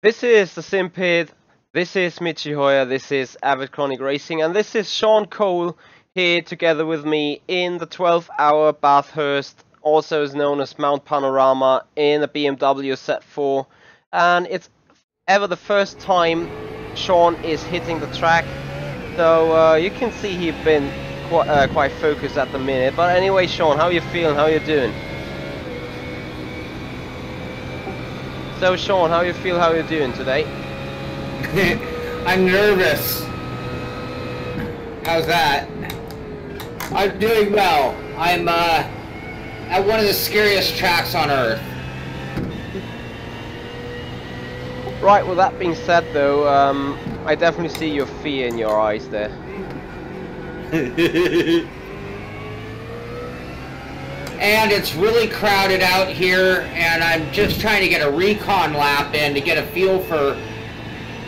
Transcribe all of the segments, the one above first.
This is the Simpit, this is Michi Hoyer, this is Avid Chronic Racing, and this is Shaun Cole here together with me in the 12-hour Bathurst, also is known as Mount Panorama, in a BMW Z4. And it's ever the first time Shaun is hitting the track, so you can see he's been quite focused at the minute. But anyway, Shaun, how you feeling? How you doing? So Shaun, how you feel? How you doing today? I'm nervous. How's that? I'm doing well. I'm at one of the scariest tracks on Earth. Right, with that being said though, I definitely see your fear in your eyes there. And it's really crowded out here, and I'm just trying to get a recon lap in to get a feel for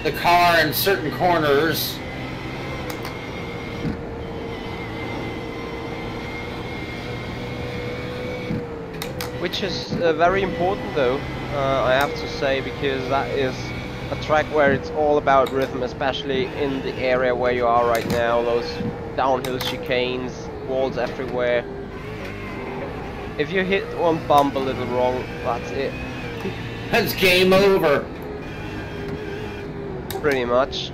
the car in certain corners. Which is very important though, I have to say, because that is a track where it's all about rhythm, especially in the area where you are right now. Those downhill chicanes, walls everywhere. If you hit one bump a little wrong, that's it. That's game over. Pretty much.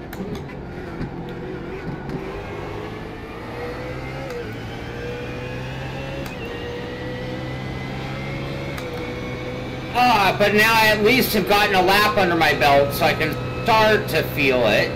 But now I at least have gotten a lap under my belt, so I can start to feel it.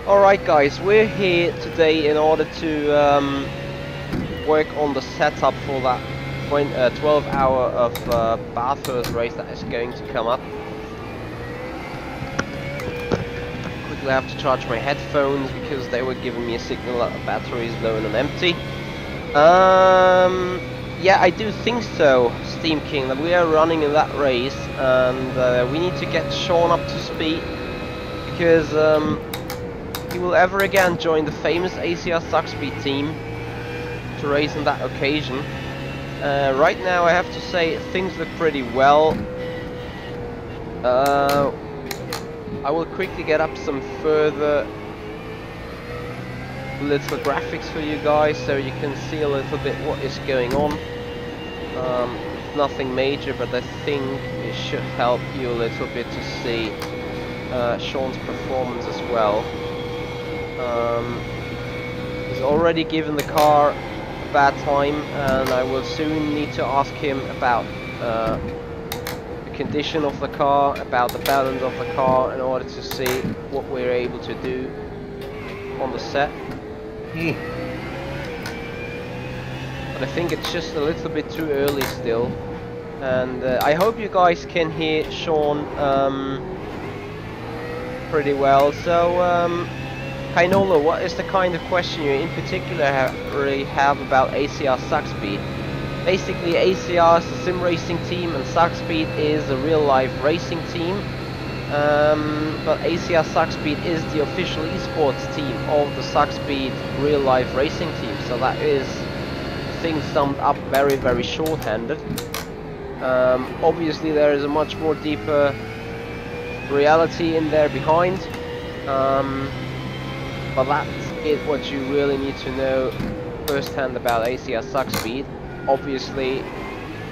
Alright guys, we're here today in order to work on the setup for that 12-hour of Bathurst race that is going to come up. Quickly have to charge my headphones because they were giving me a signal that the battery is low and empty. Yeah, I do think so, Steam King, that we are running in that race, and we need to get Shaun up to speed because he will ever again join the famous ACR Zakspeed team to race on that occasion. Right now I have to say things look pretty well. I will quickly get up some further little graphics for you guys so you can see a little bit what is going on. It's nothing major, but I think it should help you a little bit to see Shaun's performance as well. He's already given the car a bad time, and I will soon need to ask him about the condition of the car, about the balance of the car, in order to see what we're able to do on the set. But I think it's just a little bit too early still, and I hope you guys can hear Shaun pretty well. So Kainola, what is the kind of question you in particular really have about ACR Zakspeed? Basically, ACR is a sim racing team and Zakspeed is a real life racing team. But ACR Zakspeed is the official esports team of the Zakspeed real life racing team. So that is things summed up very, very short-handed. Obviously there is a much more deeper reality in there behind. But that's it, what you really need to know firsthand about ACR Zakspeed. Obviously,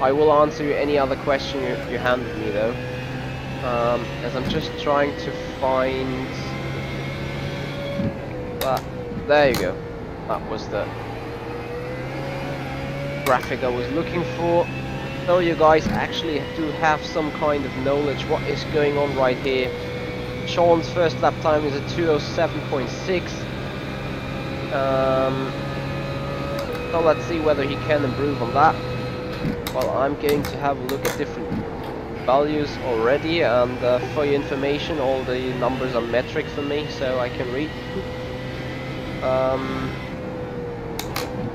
I will answer any other question you handed me though. As I'm just trying to find... there you go. That was the graphic I was looking for. So you guys actually do have some kind of knowledge what is going on right here. Shaun's first lap time is a 2:07.6. So let's see whether he can improve on that. Well, I'm going to have a look at different values already, and for your information, all the numbers are metric for me, so I can read.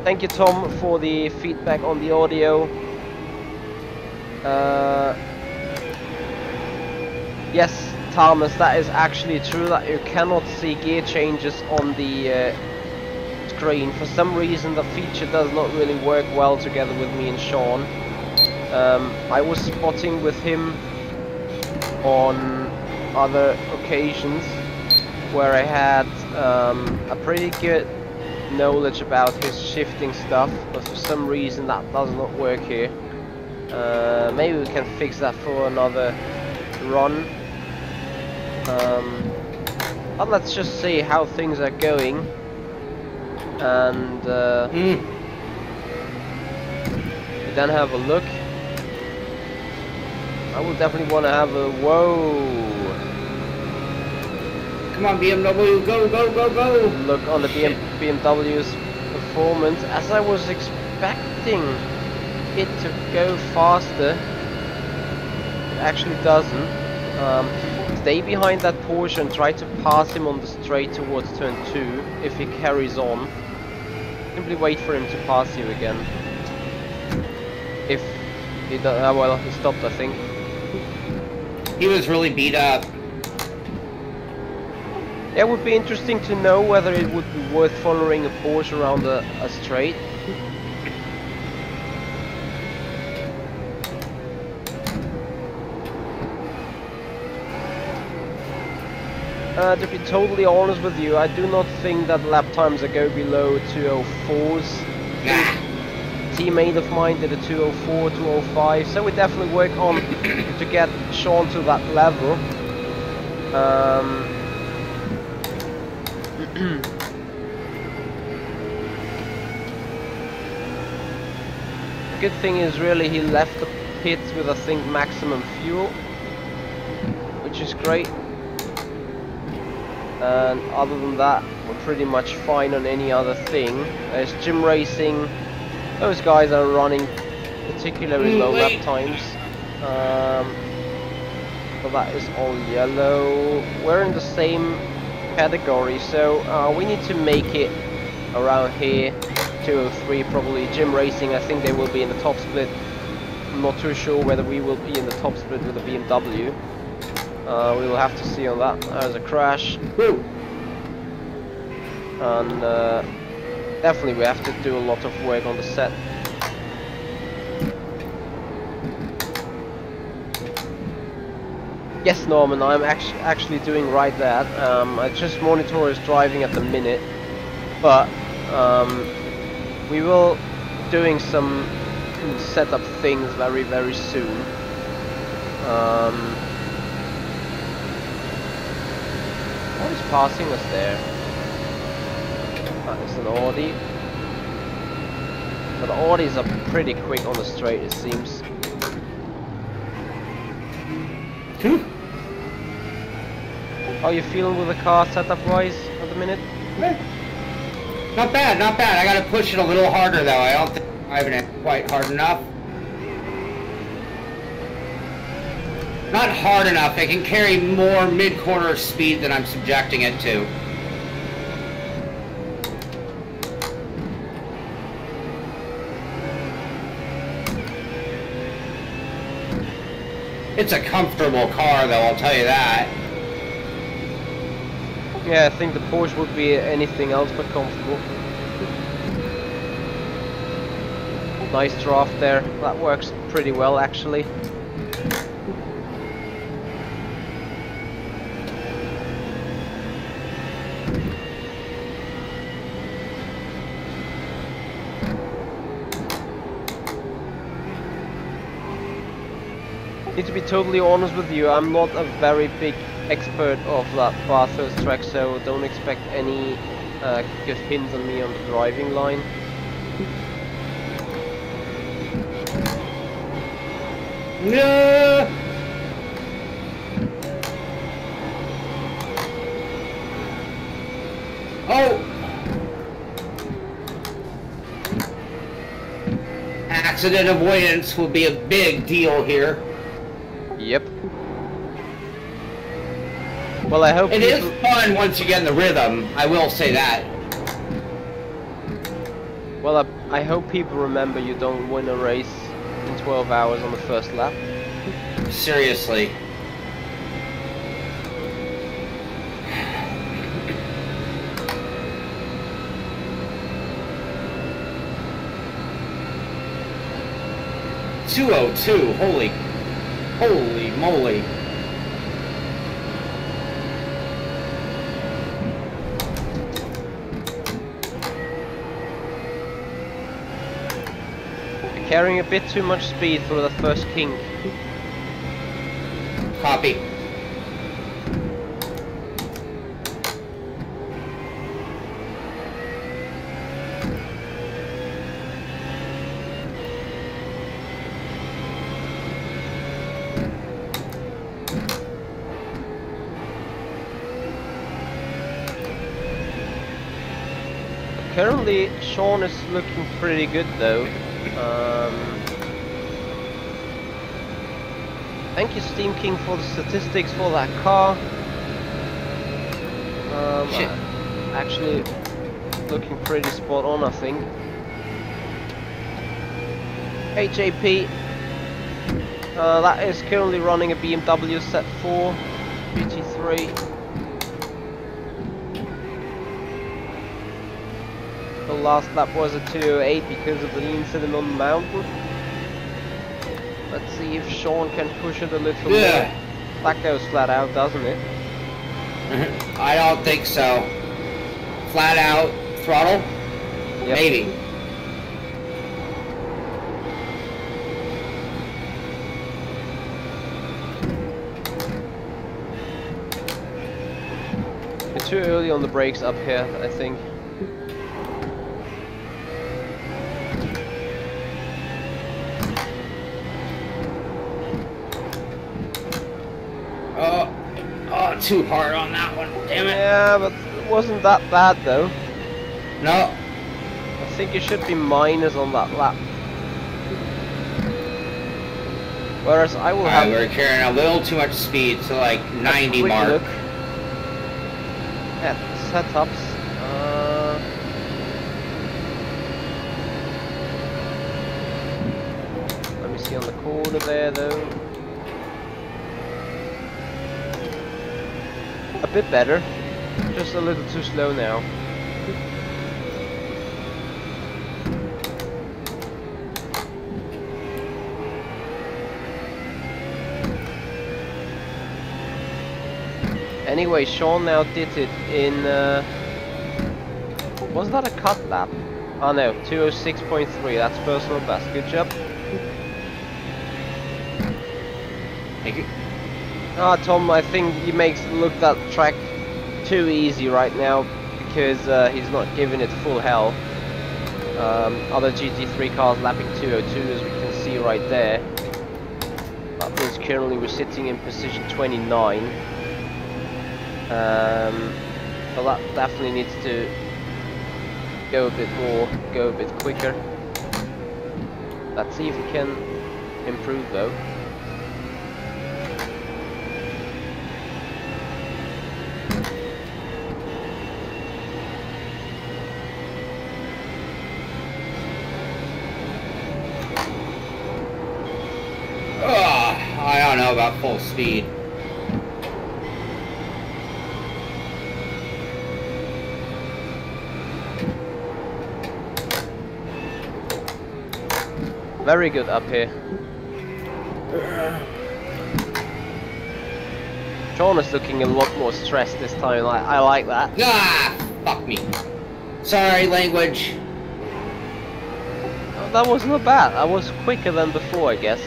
Thank you, Tom, for the feedback on the audio. Yes, Thomas, that is actually true, that you cannot see gear changes on the screen. For some reason the feature does not really work well together with me and Shaun. I was spotting with him on other occasions where I had a pretty good knowledge about his shifting stuff, but for some reason that does not work here. Maybe we can fix that for another run. But let's just see how things are going, and we then have a look. I will definitely want to have a whoa. Come on, BMW, go, go, go, go! Look on the BMW's performance. As I was expecting it to go faster, it actually doesn't. Stay behind that Porsche and try to pass him on the straight towards turn 2 if he carries on. Simply wait for him to pass you again. If he does, well, he stopped, I think. He was really beat up. It would be interesting to know whether it would be worth following a Porsche around a straight. To be totally honest with you, I do not think that lap times are go below 204s. Nah. A teammate of mine did a 204, 205, so we definitely work on to get Shaun to that level. The good thing is really he left the pits with I think maximum fuel, which is great. And other than that, we're pretty much fine on any other thing. There's gym racing. Those guys are running particularly low lap times. So that is all yellow. We're in the same category, so we need to make it around here. 203 probably. Gym racing, I think they will be in the top split. I'm not too sure whether we will be in the top split with the BMW. We will have to see on that. There's a crash. Woo. And definitely we have to do a lot of work on the set. Yes, Norman, I'm actually doing right that. I just monitor his driving at the minute, but we will doing some setup things very, very soon. What is passing us there? That is an Audi. But the Audis are pretty quick on the straight, it seems. How are you feeling with the car setup wise at the minute? Not bad, not bad. I gotta push it a little harder though. I don't think I'm driving it quite hard enough. Not hard enough. It can carry more mid-corner speed than I'm subjecting it to. It's a comfortable car though, I'll tell you that. Yeah, I think the Porsche would be anything else but comfortable. Nice draft there. That works pretty well actually. Need to be totally honest with you, I'm not a very big expert of that Bathurst track, so don't expect any good hints on me on the driving line. No. Oh! Accident avoidance will be a big deal here. Well, I hope it is fun once you get in the rhythm. I will say that. Well, I hope people remember you don't win a race in 12 hours on the first lap. Seriously. .202, holy moly. You're carrying a bit too much speed for the first kink. Copy. Currently, Shaun is looking pretty good though. Thank you, Steam King, for the statistics for that car. Actually, looking pretty spot on, I think. Hey JP, that is currently running a BMW Set 4 GT3. The last lap was a 208 because of the incident on the mountain. Let's see if Shaun can push it a little more. That goes flat out, doesn't it? I don't think so. Flat out throttle? Yep. Maybe. You're too early on the brakes up here, I think. Oh, too hard on that one, damn it. Yeah, but it wasn't that bad though. No. I think you should be minus on that lap. Whereas I will have... We're carrying a little too much speed, so like 90 mark. Look at setups. Let me see on the corner there though. A bit better, just a little too slow now. Anyway, Shaun now did it in, was that a cut lap? Oh no, 206.3, that's personal best, good job. Thank you. Ah, Tom, I think he makes look that track too easy right now because he's not giving it full hell. Other GT3 cars lapping 202, as we can see right there. That means currently we're sitting in position 29. So that definitely needs to go a bit more, go a bit quicker. Let's see if we can improve though. I don't know about full speed. Very good up here. Shaun is looking a lot more stressed this time. I like that. Ah, fuck me. Sorry, language. Oh, that was not bad. I was quicker than before, I guess.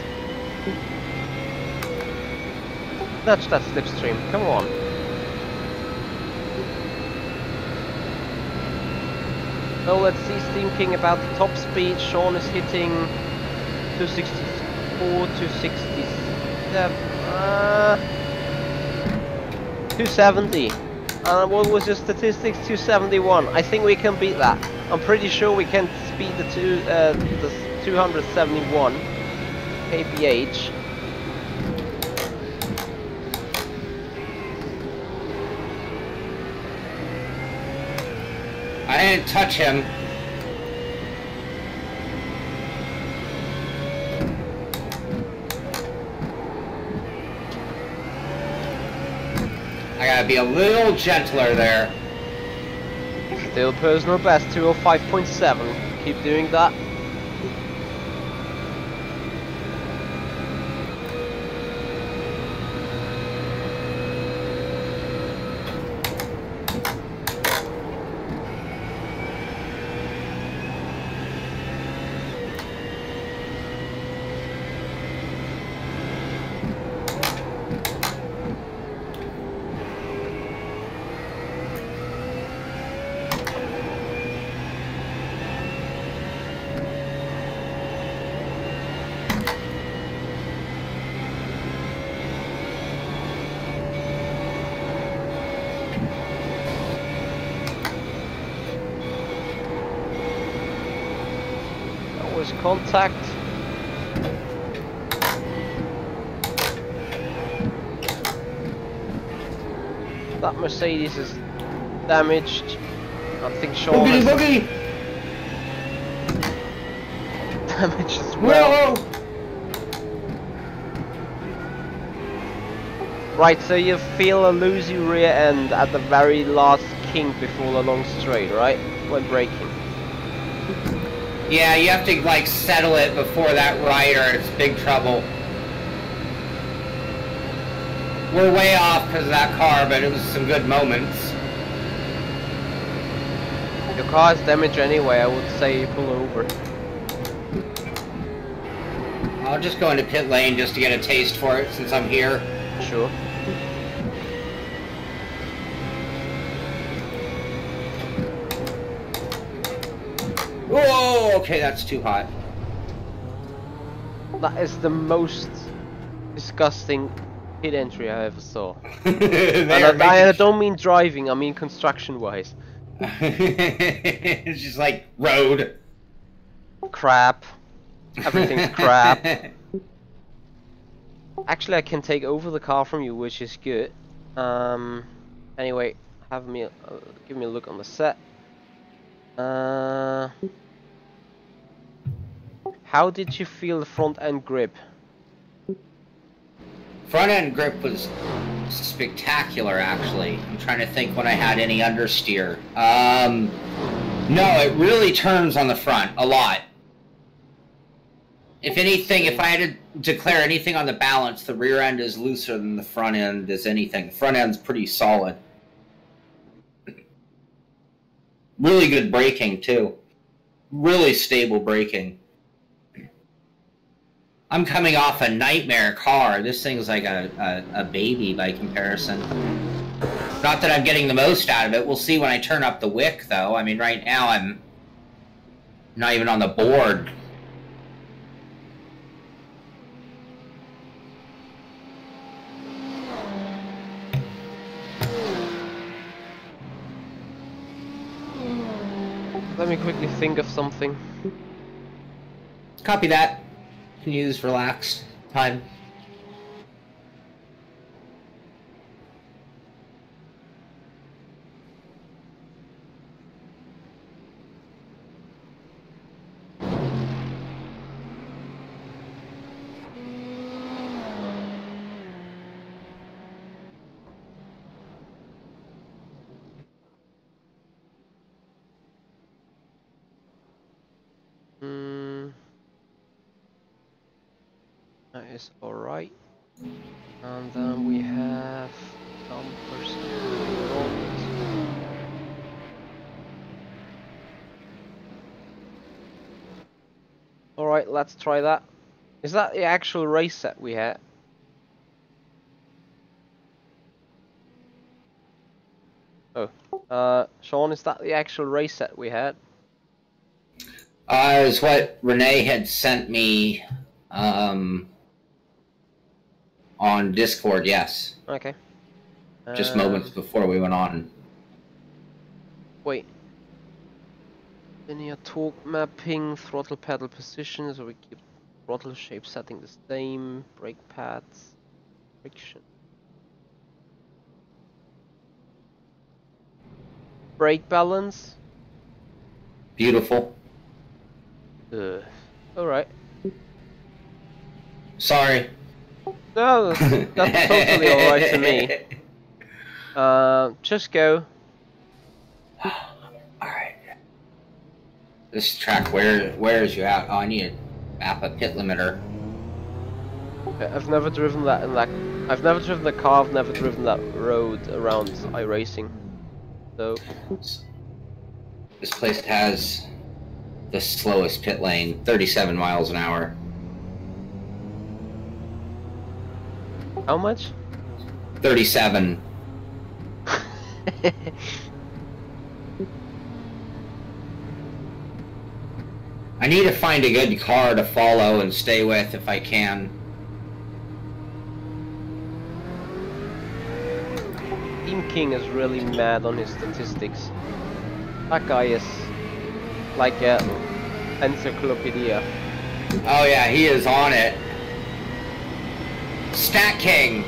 That's that slipstream. Come on. So let's see Steam King about the top speed. Shaun is hitting 264, 267, 270. What was your statistics? 271. I think we can beat that. I'm pretty sure we can beat the 271 kph. I didn't touch him. I gotta be a little gentler there. Still personal best, 205.7. Keep doing that. Contact. That Mercedes is damaged. I think Shaun is damaged as well. Whoa! Right, so you feel a loosey rear end at the very last kink before the long straight, right? When braking. Yeah, you have to like settle it before that right or it's big trouble. We're way off because of that car, but it was some good moments. Your car is damaged anyway, I would say you pull over. I'll just go into pit lane just to get a taste for it since I'm here. Sure. Whoa, okay, that's too hot. That is the most disgusting pit entry I ever saw. And I don't mean driving, I mean construction wise. It's just like road. Crap. Everything's crap. Actually, I can take over the car from you, which is good. Anyway, give me a look on the set. How did you feel the front end grip? Front end grip was spectacular, actually. I'm trying to think when I had any understeer. No, it really turns on the front a lot. If anything, if I had to declare anything on the balance, the rear end is looser than the front end is anything. The front end's pretty solid. Really good braking, too. Really stable braking. I'm coming off a nightmare car. This thing's like a baby by comparison. Not that I'm getting the most out of it. We'll see when I turn up the wick, though. I mean, right now I'm not even on the board. Let me quickly think of something. Copy that. Can use relaxed time. That is alright. And then we have dumpers. Alright, let's try that. Is that the actual race set we had? Oh. Shaun, is that the actual race set we had? Is what Rene had sent me on Discord, yes. Okay. Just moments before we went on. Wait. Linear torque mapping, throttle pedal position, so we keep throttle shape setting the same, brake pads, friction. Brake balance. Beautiful. Alright. Sorry. No, that's totally alright to me. Just go. Alright. This track, where is you at? Oh, I need to map a pit limiter. I've never driven that in I've never driven the car, I've never driven that road around iRacing. So this place has the slowest pit lane, 37 miles an hour. how much? 37. I need to find a good car to follow and stay with if I can. Team King is really mad on his statistics. That guy is like an encyclopedia. Oh yeah, he is on it. Stat King!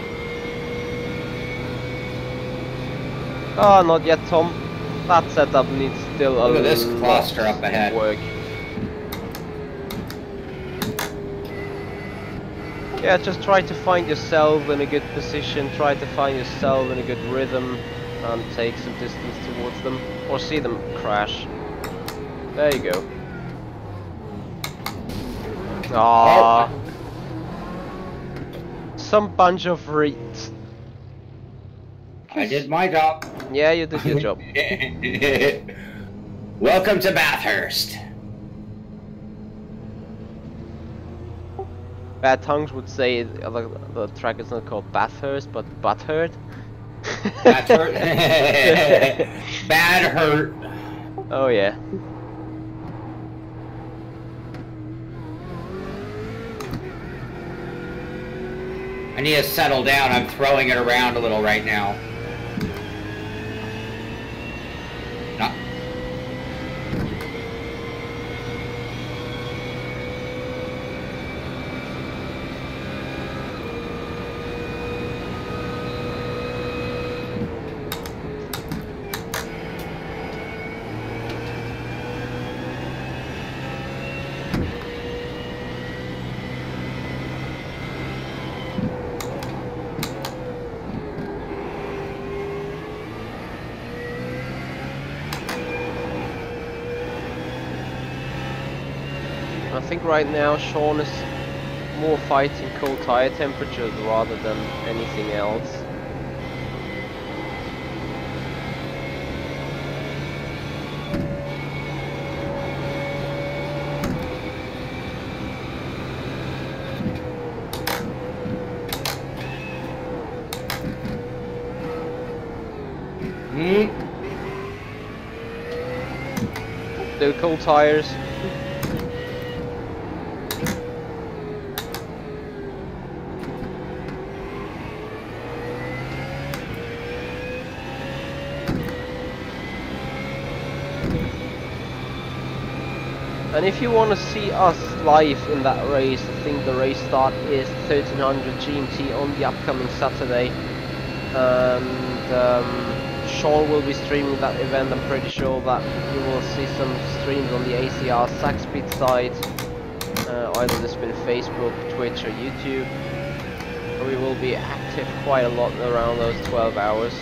Oh, not yet, Tom. That setup needs still a Look at this lot cluster up ahead. of work. Yeah, just try to find yourself in a good position, try to find yourself in a good rhythm, and take some distance towards them, or see them crash. There you go. Ah, some bunch of reeds. I did my job. Yeah, you did your job. Welcome to Bathurst. Bad tongues would say the track is not called Bathurst, but Butthurt. Bathurst. Bad hurt. Oh yeah. I need to settle down. I'm throwing it around a little right now. Not. I think right now Shaun is more fighting cold tire temperatures rather than anything else. The cold tires. And if you want to see us live in that race, I think the race start is 1300 GMT on the upcoming Saturday. And Shaun will be streaming that event. I'm pretty sure that you will see some streams on the ACR Zakspeed side. Either this been Facebook, Twitch or YouTube. We will be active quite a lot around those 12 hours.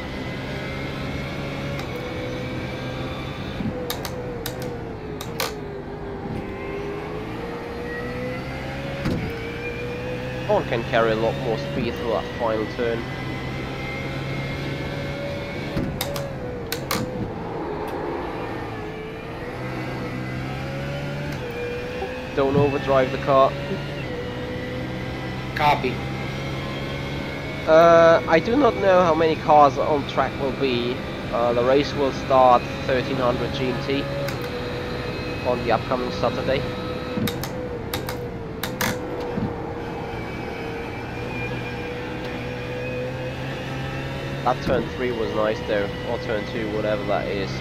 Shaun can carry a lot more speed through that final turn. Don't overdrive the car. Copy. I do not know how many cars on track will be. The race will start 1300 GMT on the upcoming Saturday. That turn 3 was nice though, or turn 2, whatever that is.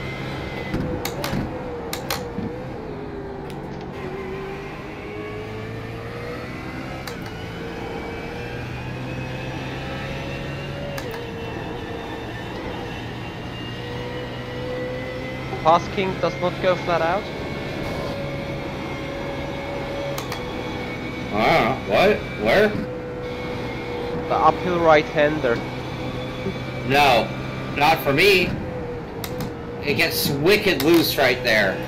Pass King does not go flat out. What? Where? The uphill right-hander. No, not for me. It gets wicked loose right there.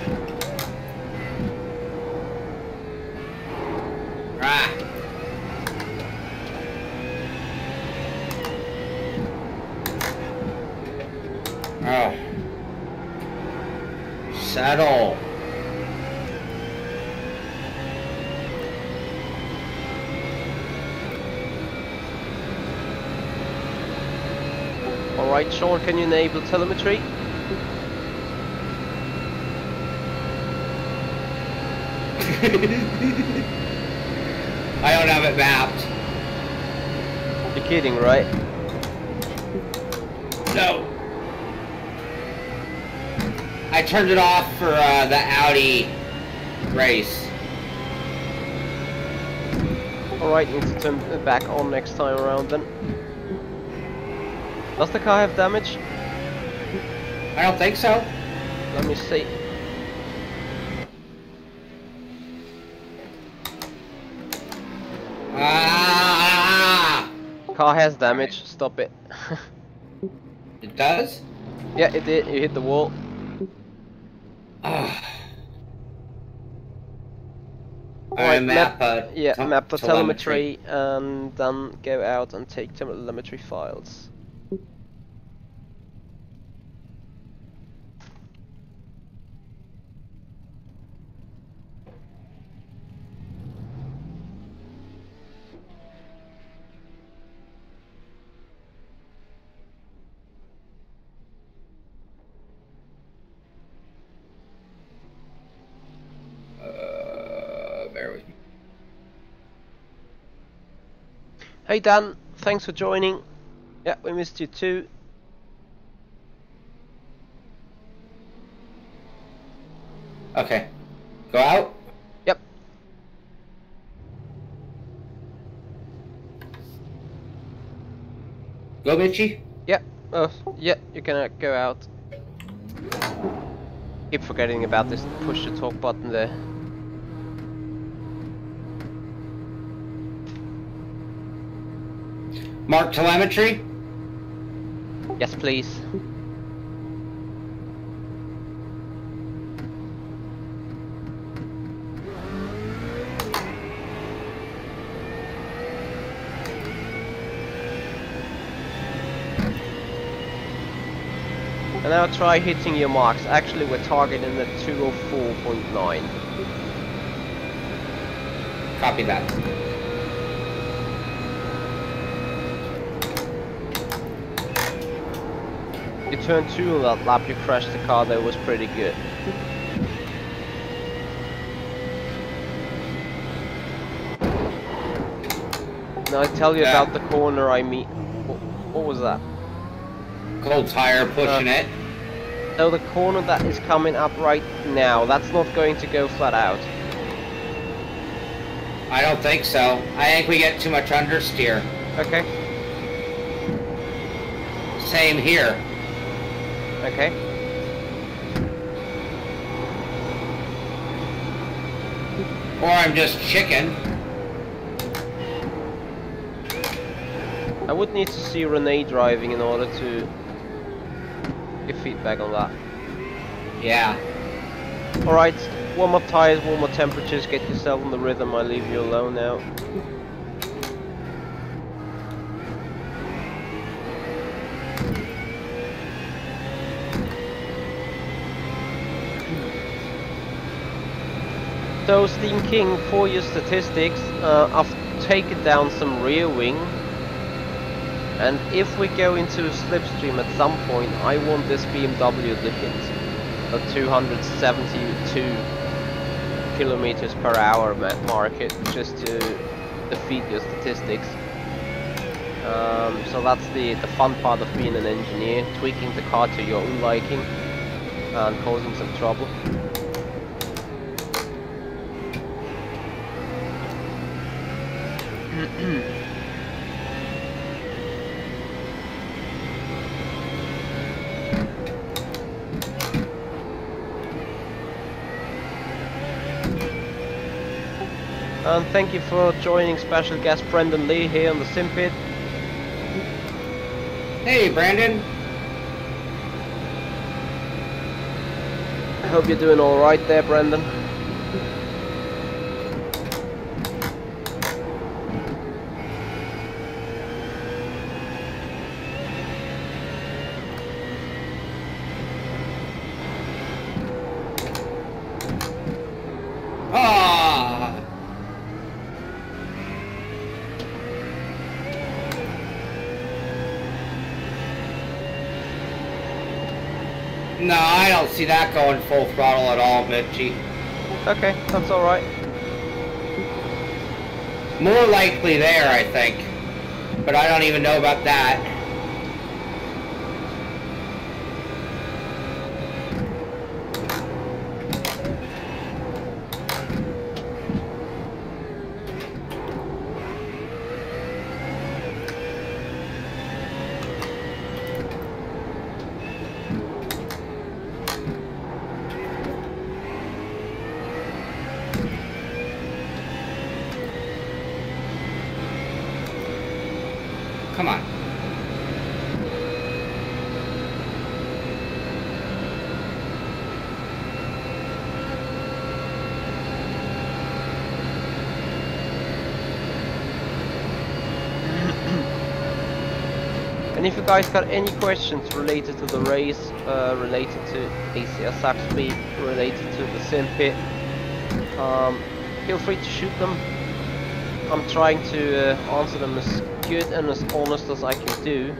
Ah. Oh. Settle. Alright, Shaun, can you enable telemetry? I don't have it mapped. You're kidding, right? No. I turned it off for the Audi race. Alright, need to turn it back on next time around then. Does the car have damage? I don't think so. Let me see. Ah! Car has damage, stop it. It does? Yeah, it did, you hit the wall. Ah. Alright, map map the telemetry and then go out and take telemetry files. Bear with me. Hey Dan, thanks for joining. Yeah, we missed you too. Okay. Go out? Yep. Go, Michi? Yep. Yeah, you're gonna go out. Keep forgetting about this push to talk button there. Mark telemetry? Yes, please. And now try hitting your marks. Actually, we're targeting the 204.9. Copy that. You turned 2 on that lap, you crashed the car, that was pretty good. Now I tell you about the corner I meet. What was that? Cold tire pushing it. So the corner that is coming up right now, that's not going to go flat out. I don't think so. I think we get too much understeer. Okay. Same here. Okay. Or I'm just chicken. I would need to see Rene driving in order to give feedback on that. Yeah. Alright, warm up tires, warm up temperatures, get yourself on the rhythm, I leave you alone now. So Steam King, for your statistics, I've taken down some rear wing, and if we go into a slipstream at some point, I want this BMW to hit a 272 kilometers per hour market, just to defeat your statistics. So that's the fun part of being an engineer, tweaking the car to your own liking and causing some trouble. And thank you for joining special guest Brendan Lee here on the Simpit. Hey, Brandon. I hope you're doing alright there, Brendan. Ah! No, I don't see that going full throttle at all, Michi. Okay, that's alright. More likely there, I think. But I don't even know about that. Come on. And if you guys got any questions related to the race, related to ACR Zakspeed, related to the Simpit, feel free to shoot them. I'm trying to answer them as good and as honest as I can do.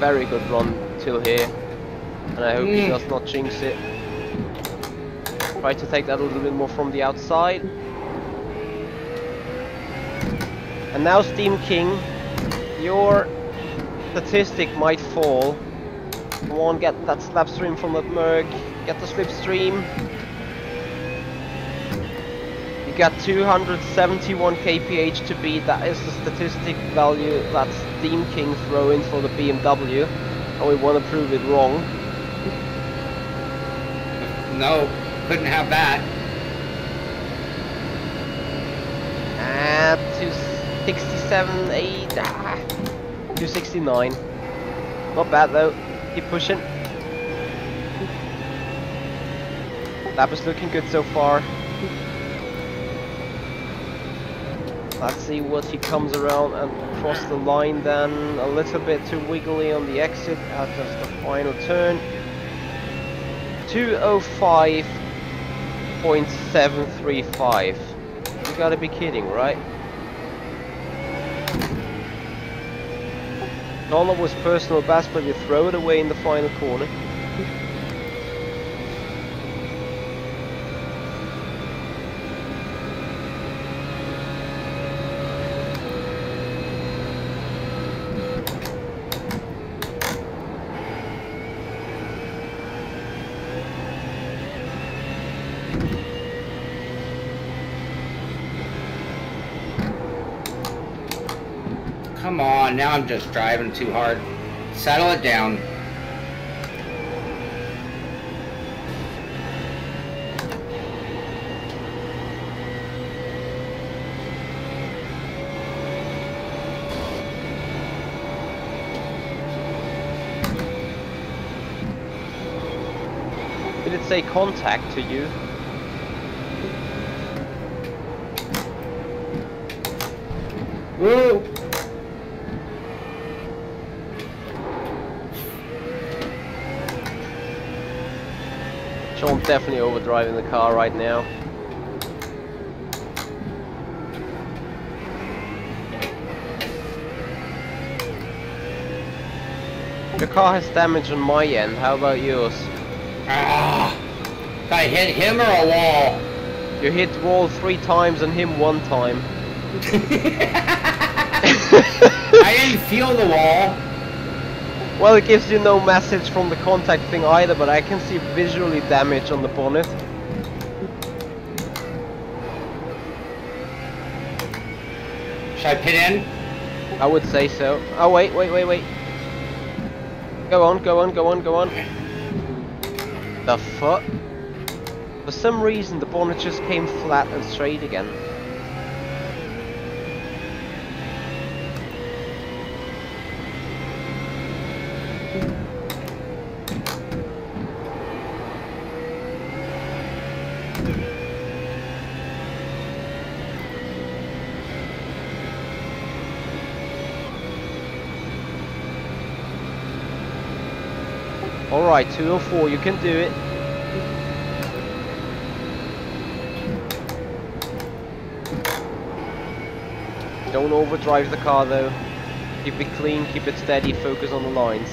Very good run till here, and I hope he does not jinx it. Try to take that a little bit more from the outside. And now Steam King, your statistic might fall. Come on, get that slapstream from that merc, get the slipstream. You got 271 kph to beat. That is the statistic value that Steam King throw in for the BMW, and we want to prove it wrong. No, couldn't have that. Ah, 267, 8, 269. Not bad though. Keep pushing. Lap is looking good so far. Let's see what he comes around and across the line then. A little bit too wiggly on the exit at just the final turn. 205.735. You gotta be kidding, right? Donald was personal best, but you throw it away in the final corner. Come on, now I'm just driving too hard. Settle it down. Did it say contact to you? Woo! Sean definitely overdriving the car right now. The car has damage on my end, how about yours? Ah! I hit him or a wall? You hit wall 3 times and him 1 time. I didn't feel the wall. Well, it gives you no message from the contact thing either, but I can see visually damage on the bonnet. Should I pit in? I would say so. Oh, wait. Go on. The fuck? For some reason, the bonnet just came flat and straight again. Alright, 204, you can do it. Don't overdrive the car though. Keep it clean, keep it steady, focus on the lines.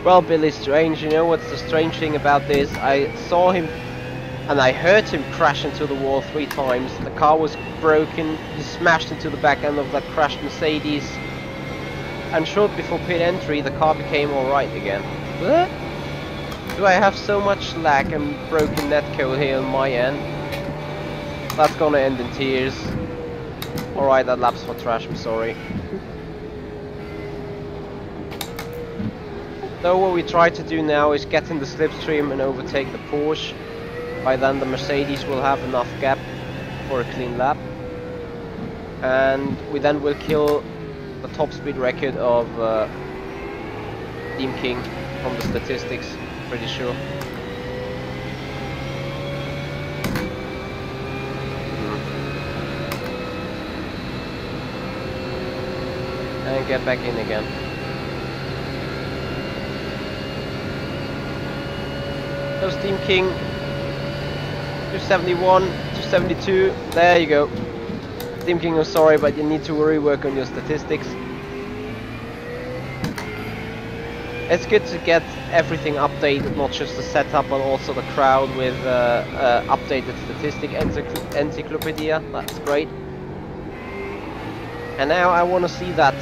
Well, Billy Strange, you know what's the strange thing about this? I saw him and I heard him crash into the wall 3 times. The car was broken, he smashed into the back end of that crashed Mercedes. And short before pit entry, the car became alright again. What? Do I have so much lag and broken netcode here on my end? That's gonna end in tears. Alright, that lap's for trash, I'm sorry. So what we try to do now is get in the slipstream and overtake the Porsche. By then the Mercedes will have enough gap for a clean lap. And we then will kill the top speed record of Team King from the statistics, pretty sure. And get back in again. There's Team King. 271, 272, there you go. Team King, I'm sorry, but you need to rework on your statistics. It's good to get everything updated, not just the setup, but also the crowd with updated statistic encyclopedia. That's great. And now I want to see that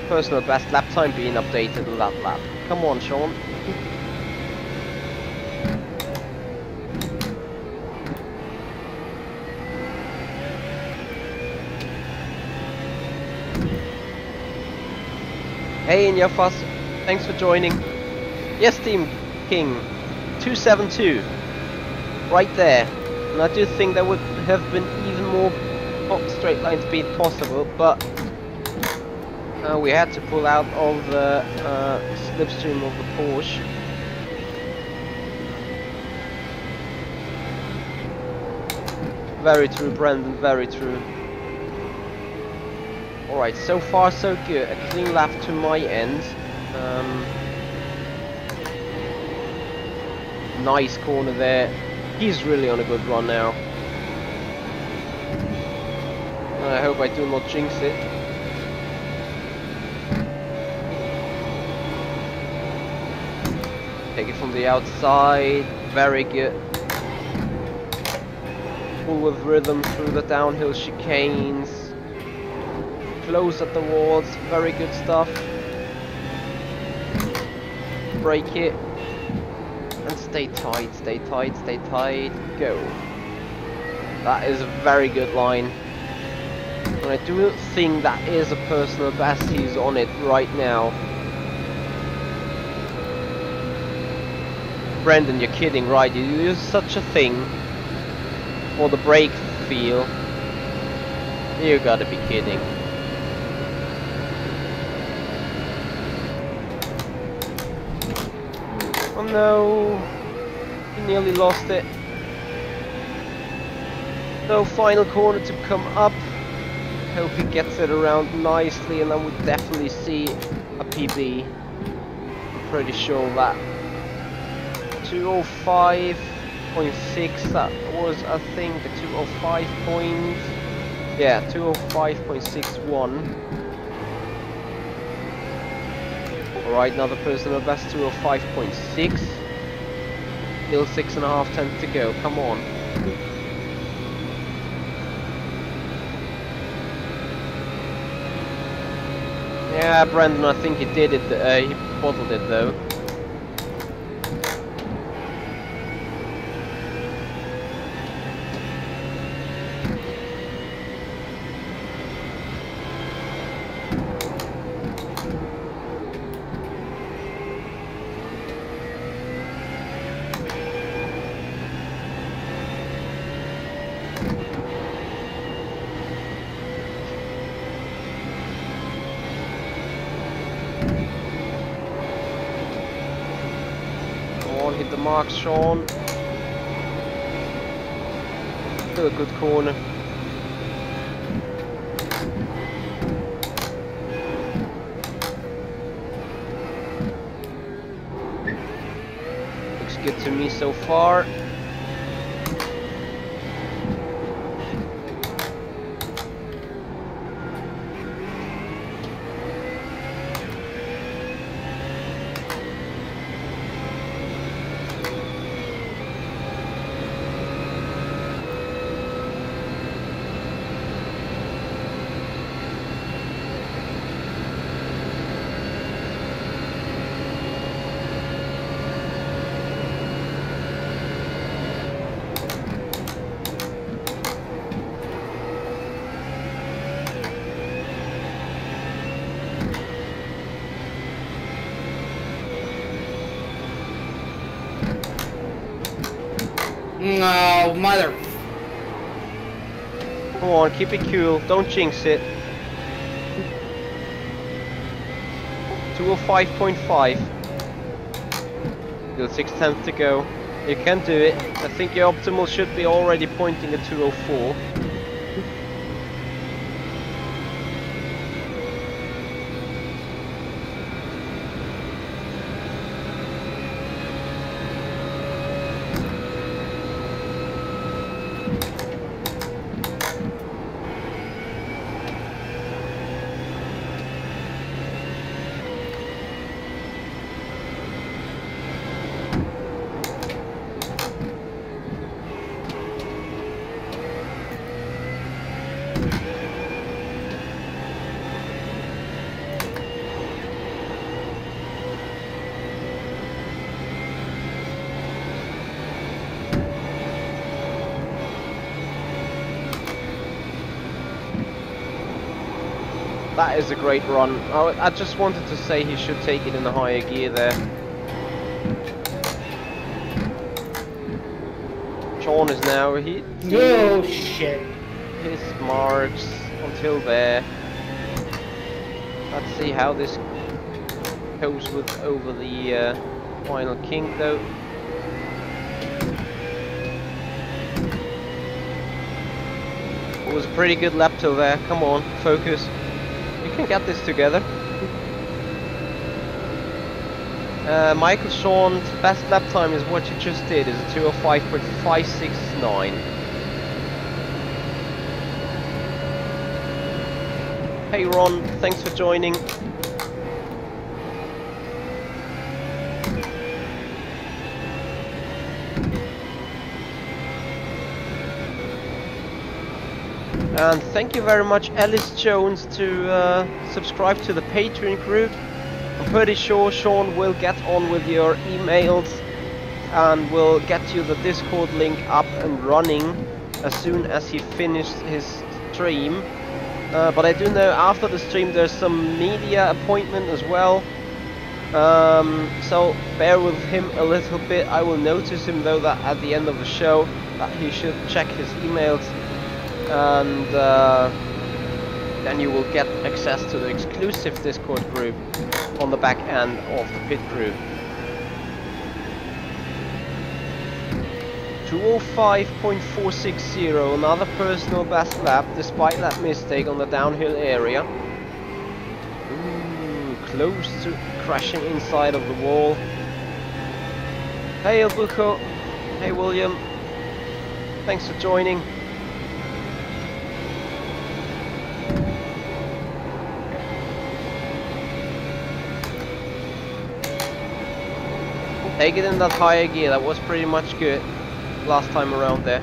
personal best lap time being updated in that lap. Come on, Sean. Hey Inyafas, thanks for joining. Yes, Team King, 272, right there. And I do think there would have been even more straight line speed possible, but we had to pull out of the slipstream of the Porsche. Very true, Brendan, very true. Alright, so far so good. A clean lap to my end. Nice corner there. He's really on a good run now. I hope I do not jinx it. Take it from the outside. Very good. Pull with rhythm through the downhill chicanes. Close at the walls, very good stuff. Brake it. And stay tight, stay tight, stay tight. Go. That is a very good line. And I do think that is a personal best. He's on it right now. Brendan, you're kidding, right? You use such a thing for the brake feel. You gotta be kidding. No, he nearly lost it. No final corner to come up. Hope he gets it around nicely, and then we definitely see a PB. I'm pretty sure that 205.6. That was, I think, the 205 point. Yeah, 205.61. Alright, another personal best, 205.6. Still 6.5 tenths to go. Come on. Yeah, Brandon, I think he did it. He bottled it though. Hit the mark, Shaun. Still a good corner. Looks good to me so far. No, mother. Come on, keep it cool. Don't jinx it. 205.5. Still 6 tenths to go. You can do it. I think your optimal should be already pointing at 204. That is a great run. I just wanted to say he should take it in a higher gear there. Shaun is now Oh shit. His marks until there. Let's see how this goes with over the final kink though. It was a pretty good lap till there. Come on, focus. You can get this together. Michael Shaun's best lap time is what you just did, is a 205.569. Hey Ron, thanks for joining. And thank you very much, Ellis Jones, to subscribe to the Patreon group. I'm pretty sure Shaun will get on with your emails and will get you the Discord link up and running as soon as he finished his stream. But I do know after the stream there's some media appointment as well. So bear with him a little bit. I will notice him though that at the end of the show that he should check his emails, and then you will get access to the exclusive Discord group on the back end of the pit crew. 2:05.460, another personal best lap despite that mistake on the downhill area. Ooh, close to crashing inside of the wall. Hey Ilbuko, hey William, thanks for joining. Take it in that higher gear, that was pretty much good last time around there.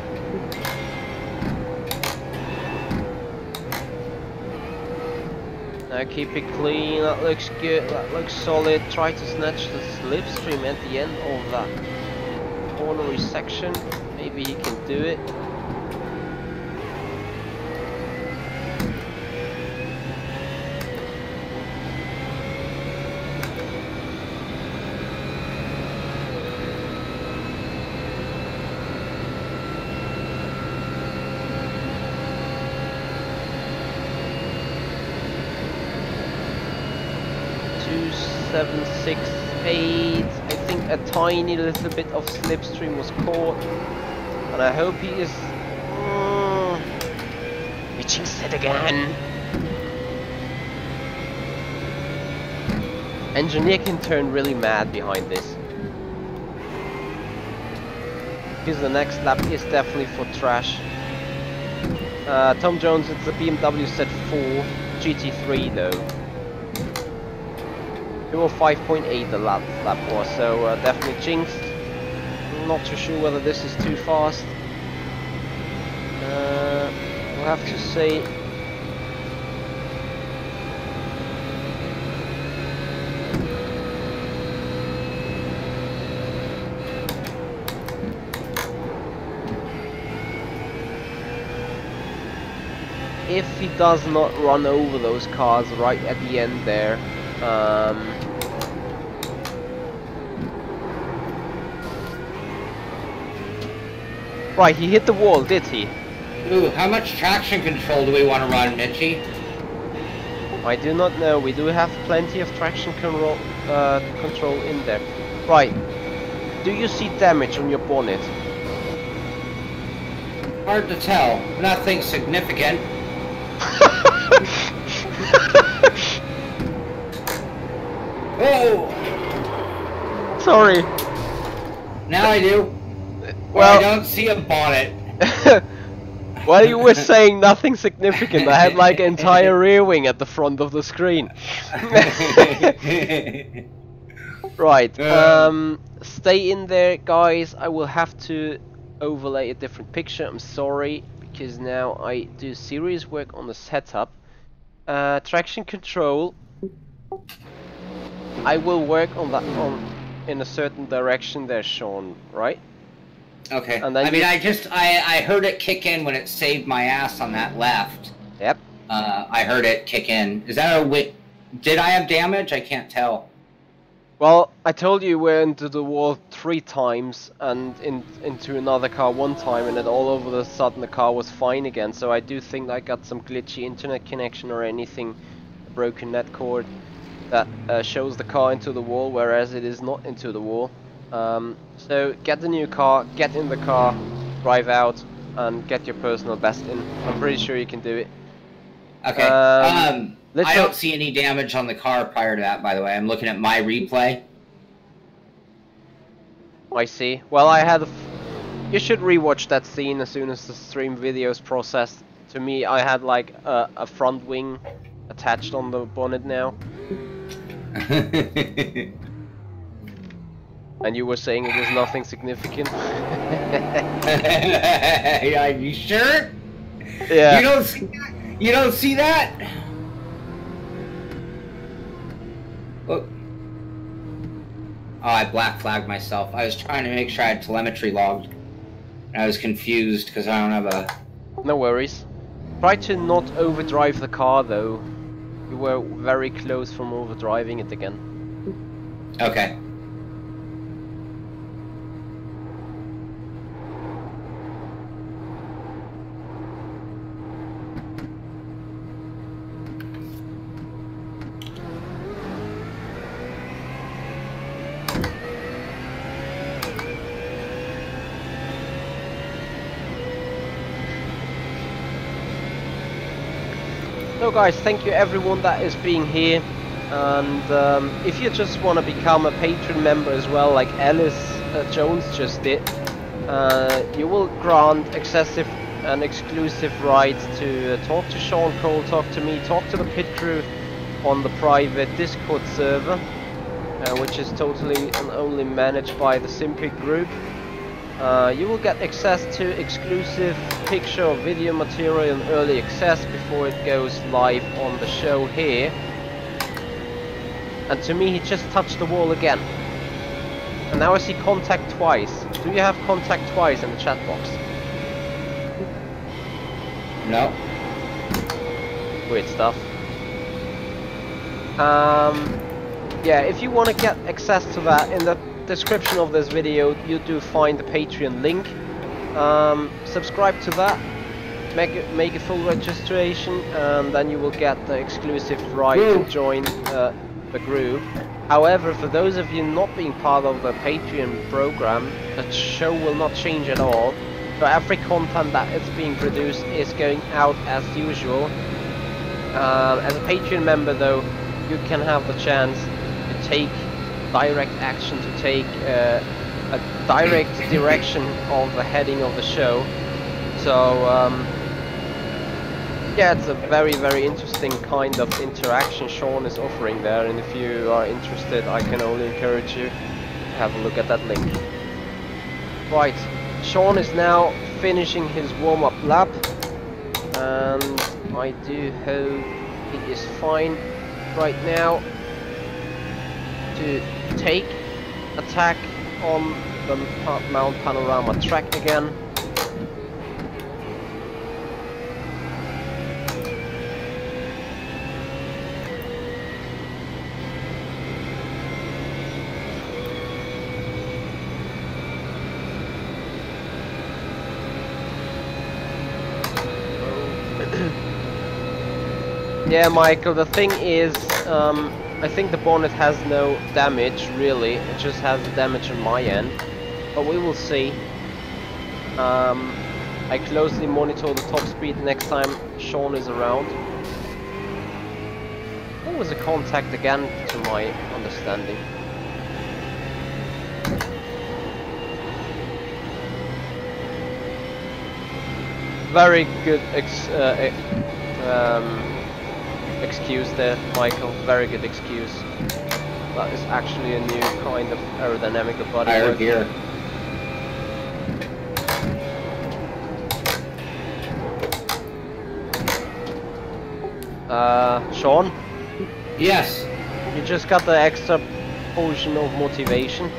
Now keep it clean, that looks good, that looks solid. Try to snatch the slipstream at the end of that cornery section. Maybe he can do it. Seven, 6, 8. I think a tiny little bit of slipstream was caught, and I hope he is. Reaching set again. Engineer can turn really mad behind this, because the next lap is definitely for trash. Tom Jones, it's the BMW Z4 GT3 though. 2:05.8 the lap was, so definitely jinxed. I'm not too sure whether this is too fast. We'll have to say. If he does not run over those cars right at the end there. Right, he hit the wall, did he? Ooh, how much traction control do we want to run, Michi? I do not know. We do have plenty of traction control in there. Right. Do you see damage on your bonnet? Hard to tell. Nothing significant. Oh! Sorry. Now I do. Well, I don't see a bonnet. Well, you were saying nothing significant. I had like an entire rear wing at the front of the screen. Right. Stay in there, guys. I will have to overlay a different picture. I'm sorry, because now I do serious work on the setup. Traction control. I will work on that in a certain direction there, Shaun, right? Okay. And then I heard it kick in when it saved my ass on that left. Yep. I heard it kick in. Is that a did I have damage? I can't tell. Well, I told you we're into the wall 3 times and into another car 1 time, and then all of a sudden the car was fine again. So I do think I got some glitchy internet connection or anything, a broken net cord that shows the car into the wall, whereas it is not into the wall. So get the new car, get in the car, drive out, and get your personal best in. I'm pretty sure you can do it. Okay. I don't see any damage on the car prior to that, by the way. I'm looking at my replay. I see. Well, I had you should rewatch that scene as soon as the stream video is processed. To me, I had like a front wing attached on the bonnet now. And you were saying it was nothing significant? Are you sure? Yeah. You don't see that? You don't see that? Look. Oh, I black flagged myself. I was trying to make sure I had telemetry logged. And I was confused because I don't have a... No worries. Try to not overdrive the car though. You were very close from overdriving it again. Okay. So guys, thank you everyone that is being here, and if you just want to become a Patreon member as well, like Alice Jones just did, you will grant excessive and exclusive rights to talk to Shaun Cole, talk to me, talk to the pit crew on the private Discord server, which is totally and only managed by the Simpit group. You will get access to exclusive picture or video material and early access before it goes live on the show here. And to me, he just touched the wall again. And now I see contact twice. Do you have contact twice in the chat box? No. Weird stuff. Yeah, if you want to get access to that, in the description of this video you do find the Patreon link. Subscribe to that, make a full registration, and then you will get the exclusive right to join the group. However, for those of you not being part of the Patreon program, the show will not change at all. So every content that is being produced is going out as usual. As a Patreon member though, you can have the chance to take direct action, to take a direct direction of the heading of the show. So yeah, it's a very, very interesting kind of interaction Shaun is offering there, and if you are interested, I can only encourage you to have a look at that link. Right, Shaun is now finishing his warm-up lap, and I do hope he is fine right now to take attack on the Mount Panorama track again. Yeah, Michael, the thing is, I think the bonnet has no damage, really. It just has damage on my end. But we will see. I closely monitor the top speed next time Shaun is around. There was a contact again, to my understanding. Very good excuse there, Michael. Very good excuse. That is actually a new kind of aerodynamical bodywork. Here. Shaun? Yes. You just got the extra portion of motivation.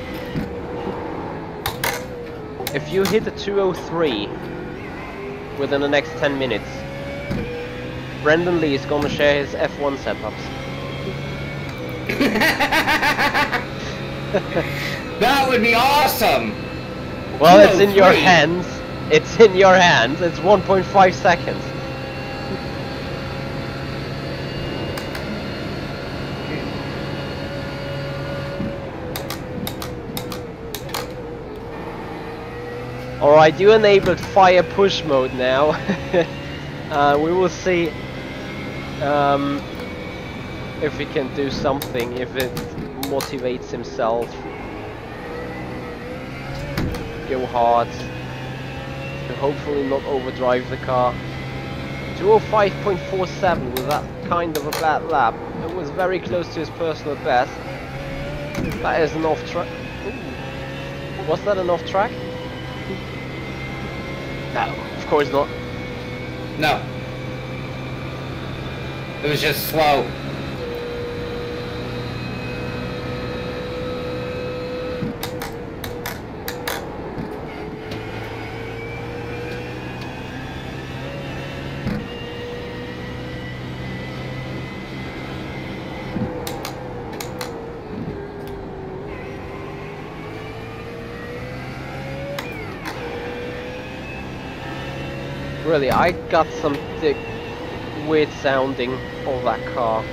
If you hit the 203 within the next 10 minutes, Brendan Lee is gonna share his F1 setups. That would be awesome! Well, it's in your hands. It's in your hands. It's 1.5 seconds. Alright, you enabled fire push mode now. We will see if he can do something, if it motivates himself. Go hard. To hopefully not overdrive the car. 205.47 with that kind of a bad lap. It was very close to his personal best. That is an off track. Was that an off track? No, of course not. No. It was just slow. Really, I got some weird sounding of that car.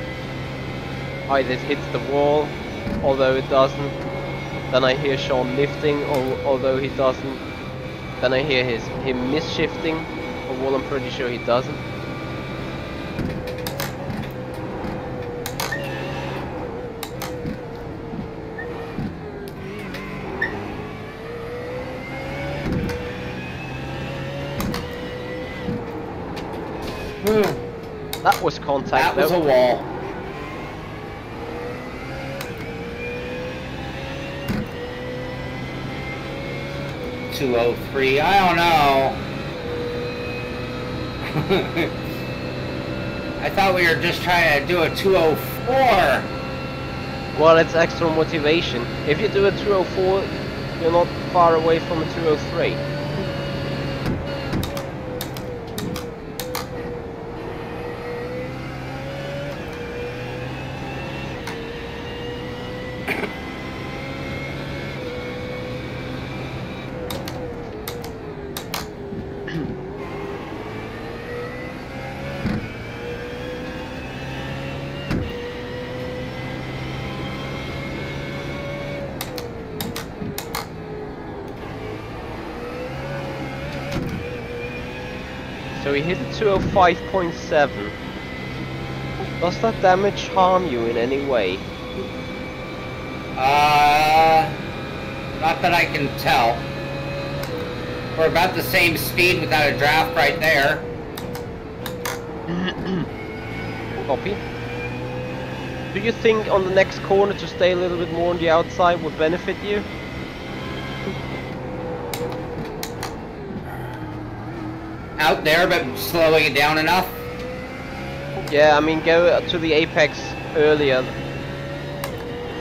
Either it hits the wall, although it doesn't. Then I hear Shaun lifting, although he doesn't. Then I hear him misshifting, although I'm pretty sure he doesn't. That was contact. That was a wall. .203. I don't know. I thought we were just trying to do a 204. Well, it's extra motivation. If you do a 204, you're not far away from a 203. So he hit a 205.7. Does that damage harm you in any way? Not that I can tell. We're about the same speed without a draft right there. Copy. Do you think on the next corner to stay a little bit more on the outside would benefit you? Out there, but slowing it down enough? Yeah, I mean go to the apex earlier,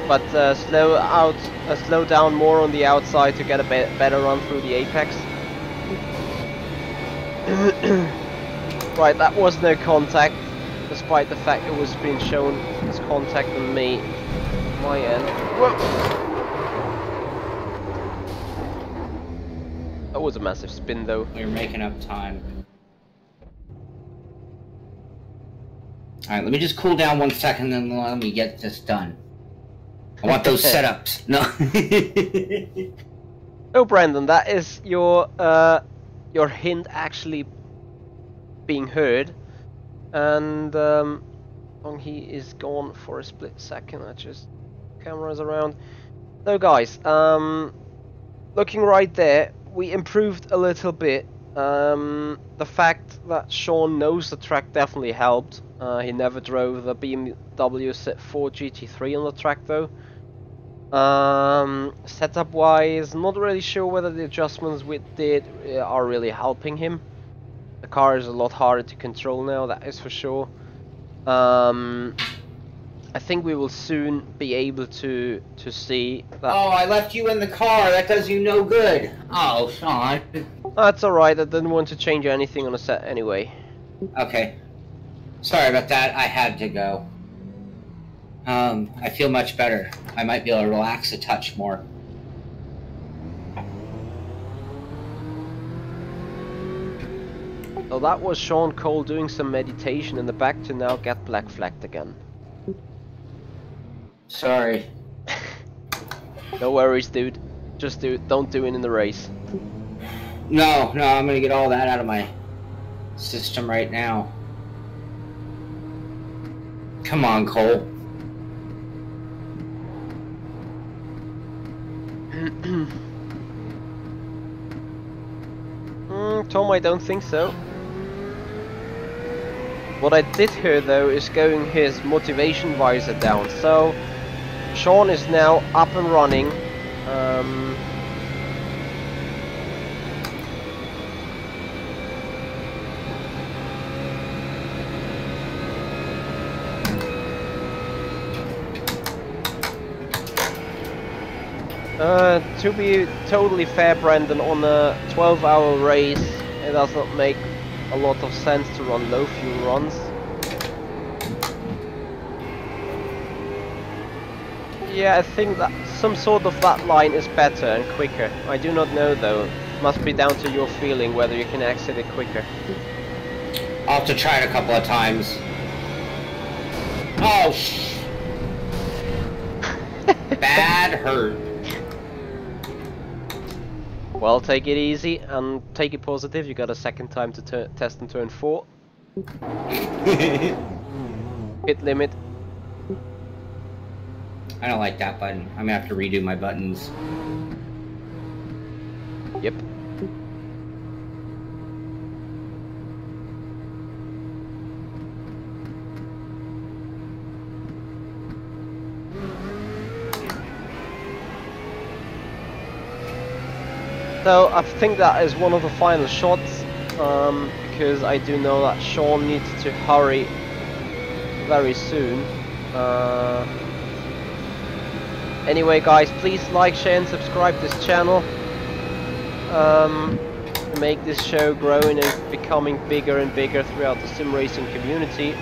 but slow down more on the outside to get a better run through the apex. Right, that was no contact, despite the fact it was being shown as contact on me, my end. Whoa! That was a massive spin though. We were making up time. Alright, let me just cool down 1 second and let me get this done. I want those setups. No. Oh, Brandon, that is your hint actually being heard, and he is gone for a split second. I just cameras around. So, guys, looking right there, we improved a little bit. The fact that Shaun knows the track definitely helped. He never drove the BMW 4 GT3 on the track though. Setup wise, not really sure whether the adjustments we did are really helping him. The car is a lot harder to control now, that is for sure. I think we will soon be able to see that. Oh, I left you in the car. That does you no good. Oh, Shaun. That's alright, I didn't want to change anything on the set anyway. Okay. Sorry about that. I had to go. I feel much better. I might be able to relax a touch more. So that was Shaun Cole doing some meditation in the back to now get black flagged again. Sorry. No worries, dude. Just don't do it in the race. No, I'm gonna get all that out of my system right now. Come on, Cole. Tom, I don't think so. What I did hear though is going his motivation visor down. So Shaun is now up and running. To be totally fair, Brandon, on a 12-hour race, it does not make a lot of sense to run low fuel runs. Yeah, I think that some sort of that line is better and quicker. I do not know though. Must be down to your feeling whether you can exit it quicker. I'll have to try it a couple of times. Oh, bad hurt. Well, take it easy and take it positive. You got a second time to test in turn 4. Hit limit. I don't like that button. I'm gonna have to redo my buttons. Yep. So I think that is one of the final shots, because I do know that Shaun needs to hurry very soon. Anyway guys, please like, share and subscribe this channel, to make this show growing and becoming bigger and bigger throughout the sim racing community.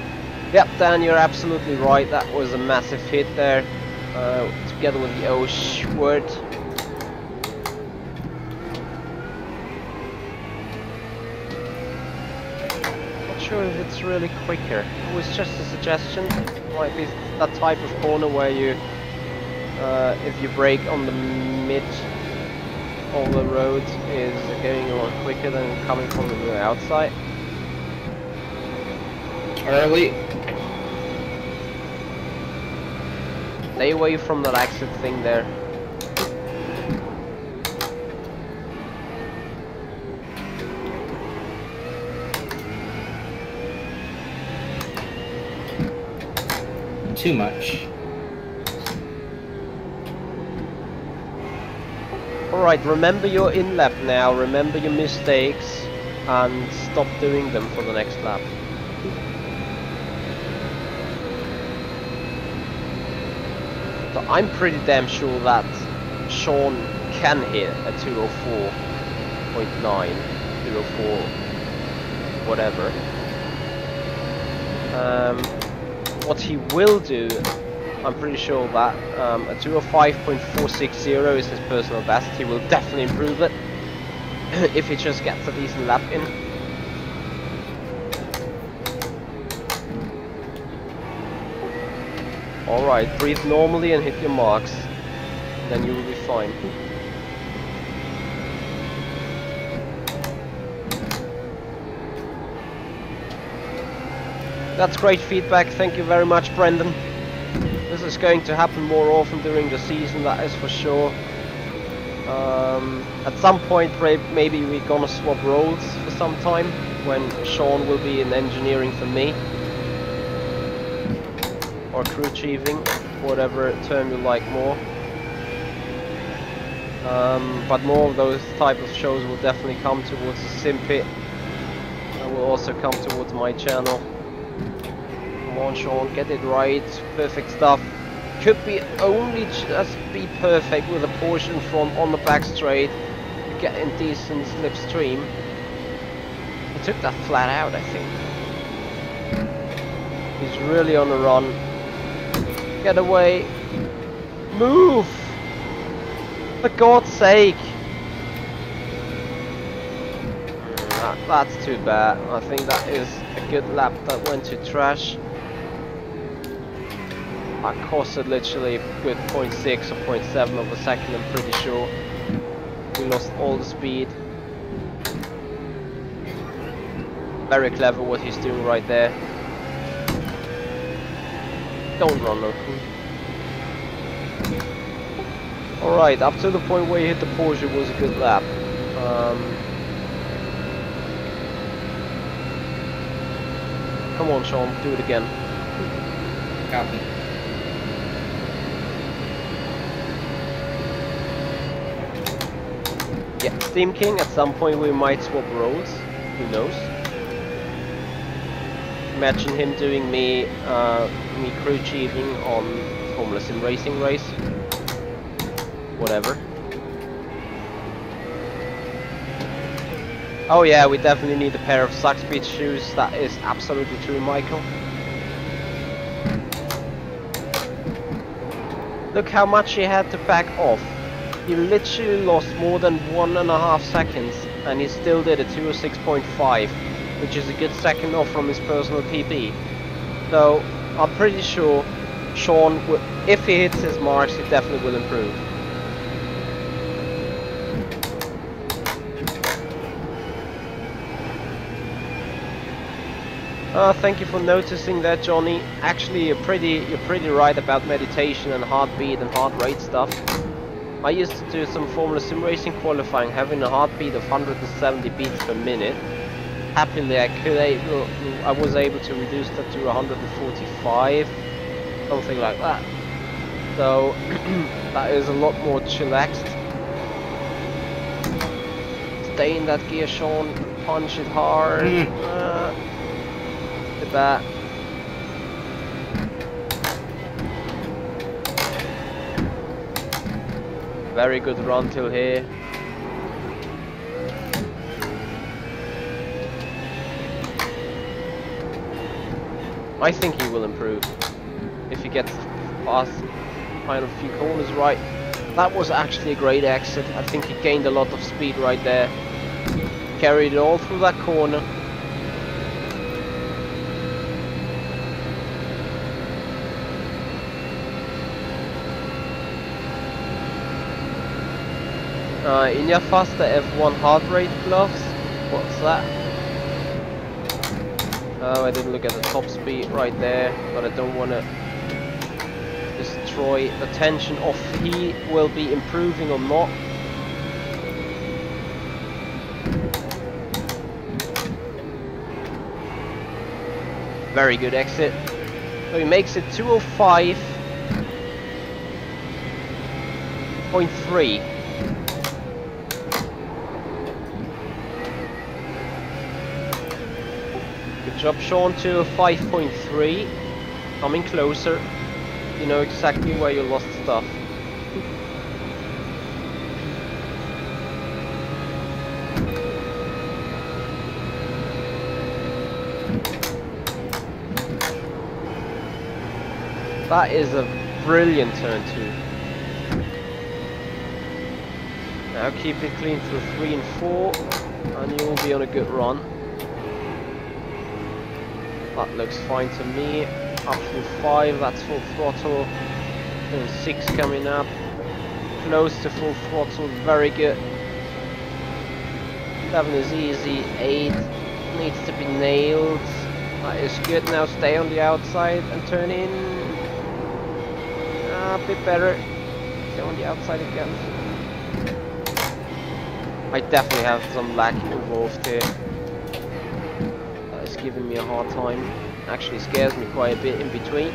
Yep, Dan, you're absolutely right, that was a massive hit there, together with the O word. Sure if it's really quicker. It was just a suggestion. It might be that type of corner where you, if you brake on the mid of the road, is going a lot quicker than coming from the outside. Early. Stay away from that exit thing there. Too much. Alright, remember your in-lap now, remember your mistakes, and stop doing them for the next lap. So I'm pretty damn sure that Shaun can hit a 204.9, 204, whatever. What he will do, I'm pretty sure that a 205.460 is his personal best. He will definitely improve it if he just gets a decent lap in. Alright, breathe normally and hit your marks, then you will be fine. That's great feedback, thank you very much, Brendan. This is going to happen more often during the season, that is for sure. At some point maybe we're gonna swap roles for some time, when Shaun will be in engineering for me. Or crew chiefing, whatever term you like more. But more of those type of shows will definitely come towards the Simpit. And will also come towards my channel. Come on Shaun, get it right, perfect stuff. Could be only just be perfect with a portion from on the back straight, getting decent slipstream. He took that flat out, I think. He's really on the run. Get away. Move! For God's sake! That's too bad. I think that is a good lap that went to trash. That costed literally a good 0.6 or 0.7 of a second, I'm pretty sure. We lost all the speed. Very clever what he's doing right there. Don't run, Loki. Alright, up to the point where you hit the Porsche was a good lap. Come on, Shaun, do it again. Copy. Yeah, Steam King, at some point we might swap roles. Who knows? Imagine him doing me crew chiefing on Formula Sim Racing Race. Whatever. Oh yeah, we definitely need a pair of Zakspeed shoes. That is absolutely true, Michael. Look how much he had to back off. He literally lost more than 1.5 seconds, and he still did a 206.5, which is a good second off from his personal PB. So I'm pretty sure Shaun, if he hits his marks, he definitely will improve. Thank you for noticing that, Johnny. Actually, you're pretty right about meditation and heartbeat and heart rate stuff. I used to do some Formula Sim Racing qualifying, having a heartbeat of 170 beats per minute. Happily, I was able to reduce that to 145, something like that. So that is a lot more chillaxed. Stay in that gear, Shaun. Punch it hard. The bat. Very good run till here. I think he will improve if he gets past final few corners right. That was actually a great exit. I think he gained a lot of speed right there. Carried it all through that corner. Inja Faster F1 heart rate gloves. What's that? Oh, I didn't look at the top speed right there, but I don't want to destroy the tension of he will be improving or not. Very good exit. So he makes it 205.3. Good job, Shaun. 205.3. Coming closer. You know exactly where you lost stuff. That is a brilliant turn 2. Now keep it clean through 3 and 4 and you will be on a good run. That looks fine to me. Up through 5, that's full throttle. And 6 coming up. Close to full throttle, very good. 7 is easy, 8 needs to be nailed. That is good. Now stay on the outside and turn in. A bit better. Stay on the outside again. I definitely have some lag involved here. That is giving me a hard time. Actually scares me quite a bit in between.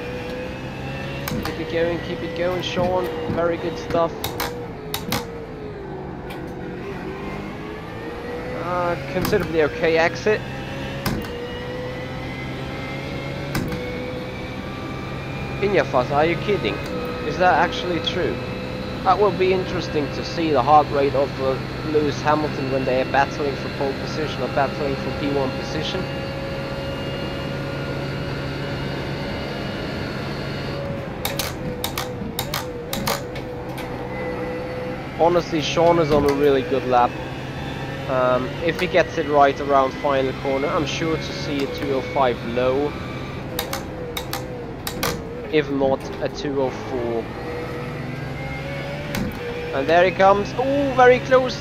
Keep it going, Shaun. Very good stuff. Considerably okay exit. Injafas, are you kidding? Is that actually true? That will be interesting to see the heart rate of Lewis Hamilton when they are battling for pole position or battling for P1 position. Honestly, Shaun is on a really good lap. If he gets it right around final corner, I'm sure to see a 205 low. If not, a 204. And there he comes. Oh, very close.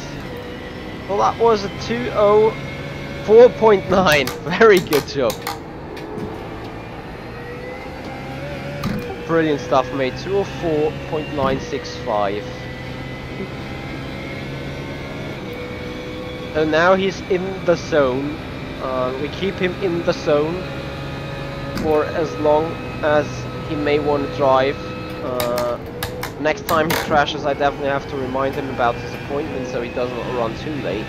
Well, that was a 204.9. Very good job. Brilliant stuff, mate. 204.965. So now he's in the zone. We keep him in the zone for as long as he may want to drive. Next time he crashes, I definitely have to remind him about his appointment so he doesn't run too late.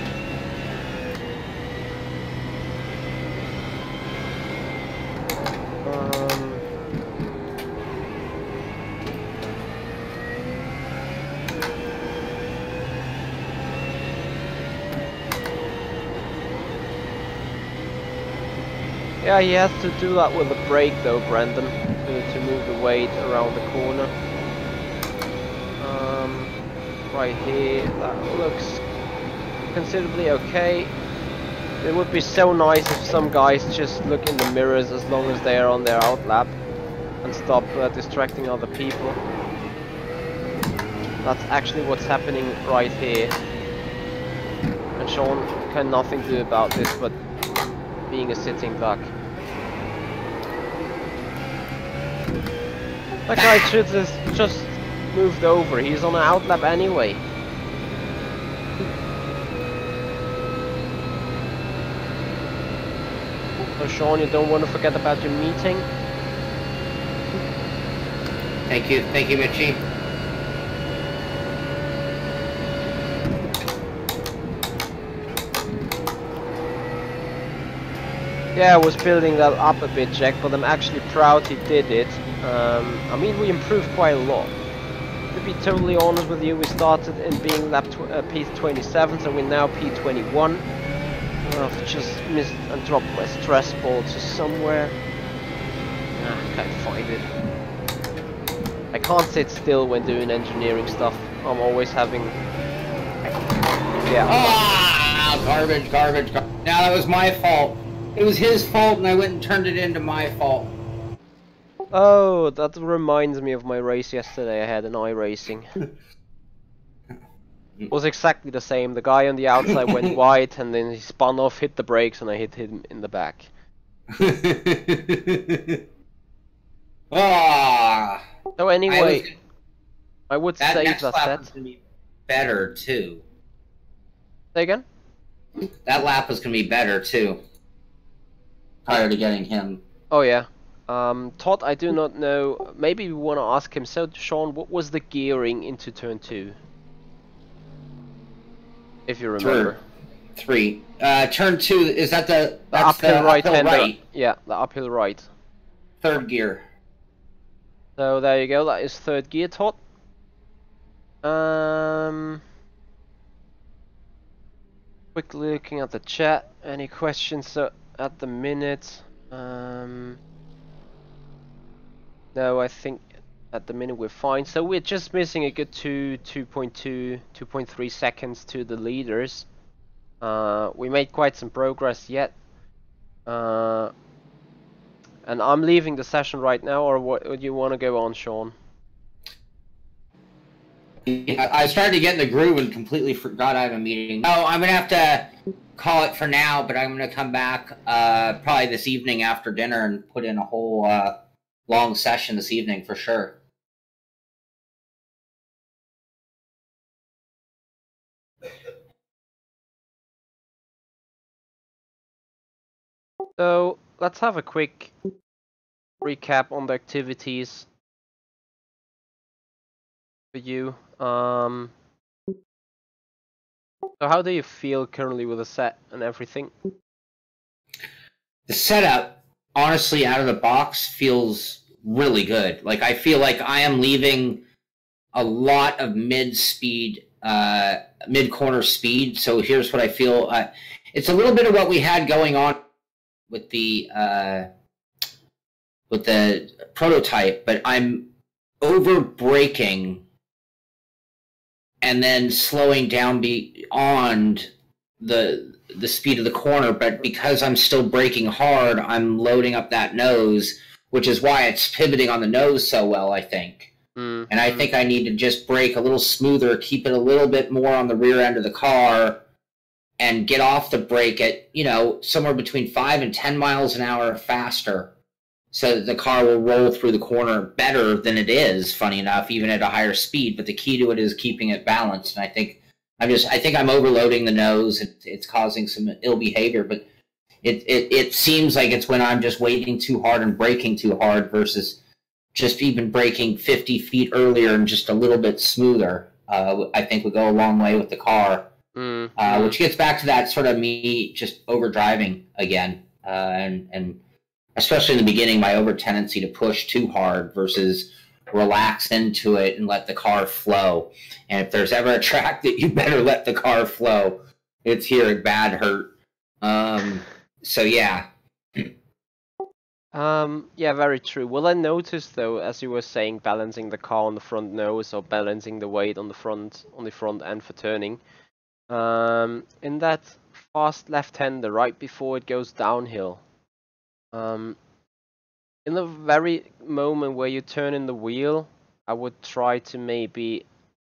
Yeah, he has to do that with a brake though, Brendan, to move the weight around the corner. Right here, that looks considerably okay. It would be so nice if some guys just look in the mirrors as long as they are on their outlap and stop distracting other people. That's actually what's happening right here. And Shaun can nothing do about this but being a sitting duck. That guy should just moved over. He's on an outlap anyway. So Shaun, you don't want to forget about your meeting. Thank you, Michi. Yeah, I was building that up a bit, Jack, but I'm actually proud he did it. I mean, we improved quite a lot. To be totally honest with you, we started in being lap P27, so we're now P21. I've just missed and dropped my stress ball to somewhere. I can't find it. I can't sit still when doing engineering stuff. I'm always having... Yeah. Ah, garbage. Now that was my fault. It was his fault and I went and turned it into my fault. Oh, that reminds me of my race yesterday. I had an iRacing. It was exactly the same. The guy on the outside went wide and then he spun off, hit the brakes, and I hit him in the back. Ah. So anyway, I would that save next that lap set. was gonna be better too. Say again? That lap was gonna be better too. Prior to getting him. Oh yeah. Todd, I do not know. Maybe we want to ask him. So Shaun, what was the gearing into turn 2? If you remember. Three. Turn 2, is that the uphill right uphill hander? right? Yeah, the uphill right. Third gear. So there you go. That is third gear, Todd. Quickly looking at the chat. Any questions at the minute? No, I think at the minute we're fine. So we're just missing a good 2.2, 2.3 seconds to the leaders. We made quite some progress yet. And I'm leaving the session right now, or what do you want to go on, Shaun? Yeah, I started to get in the groove and completely forgot I have a meeting. Oh, I'm gonna have to call it for now, but I'm gonna come back probably this evening after dinner and put in a whole long session this evening for sure. So let's have a quick recap on the activities for you. So how do you feel currently with the set and everything? The setup, honestly, out of the box feels really good. Like I feel like I am leaving a lot of mid-speed, mid-corner speed. So here's what I feel. It's a little bit of what we had going on with the prototype, but I'm over braking and then slowing down beyond the speed of the corner. But because I'm still braking hard, I'm loading up that nose, which is why it's pivoting on the nose so well, I think. And I think I need to just brake a little smoother, keep it a little bit more on the rear end of the car, and get off the brake at, you know, somewhere between 5 and 10 miles an hour faster, so that the car will roll through the corner better than it is, funny enough, even at a higher speed. But the key to it is keeping it balanced. And I think I'm overloading the nose. It's causing some ill behavior, but it seems like it's when I'm just waiting too hard and braking too hard versus just even braking 50 feet earlier and just a little bit smoother. I think would go a long way with the car. Which gets back to that sort of me just overdriving again, and especially in the beginning, my over tendency to push too hard versus relax into it and let the car flow. And if there's ever a track that you better let the car flow, it's here at Bad Hurt. So yeah. Yeah, very true. Well, I noticed though, as you were saying, balancing the car on the front nose or balancing the weight on the front end for turning. In that fast left-hander right before it goes downhill, in the very moment where you turn in the wheel, I would try to maybe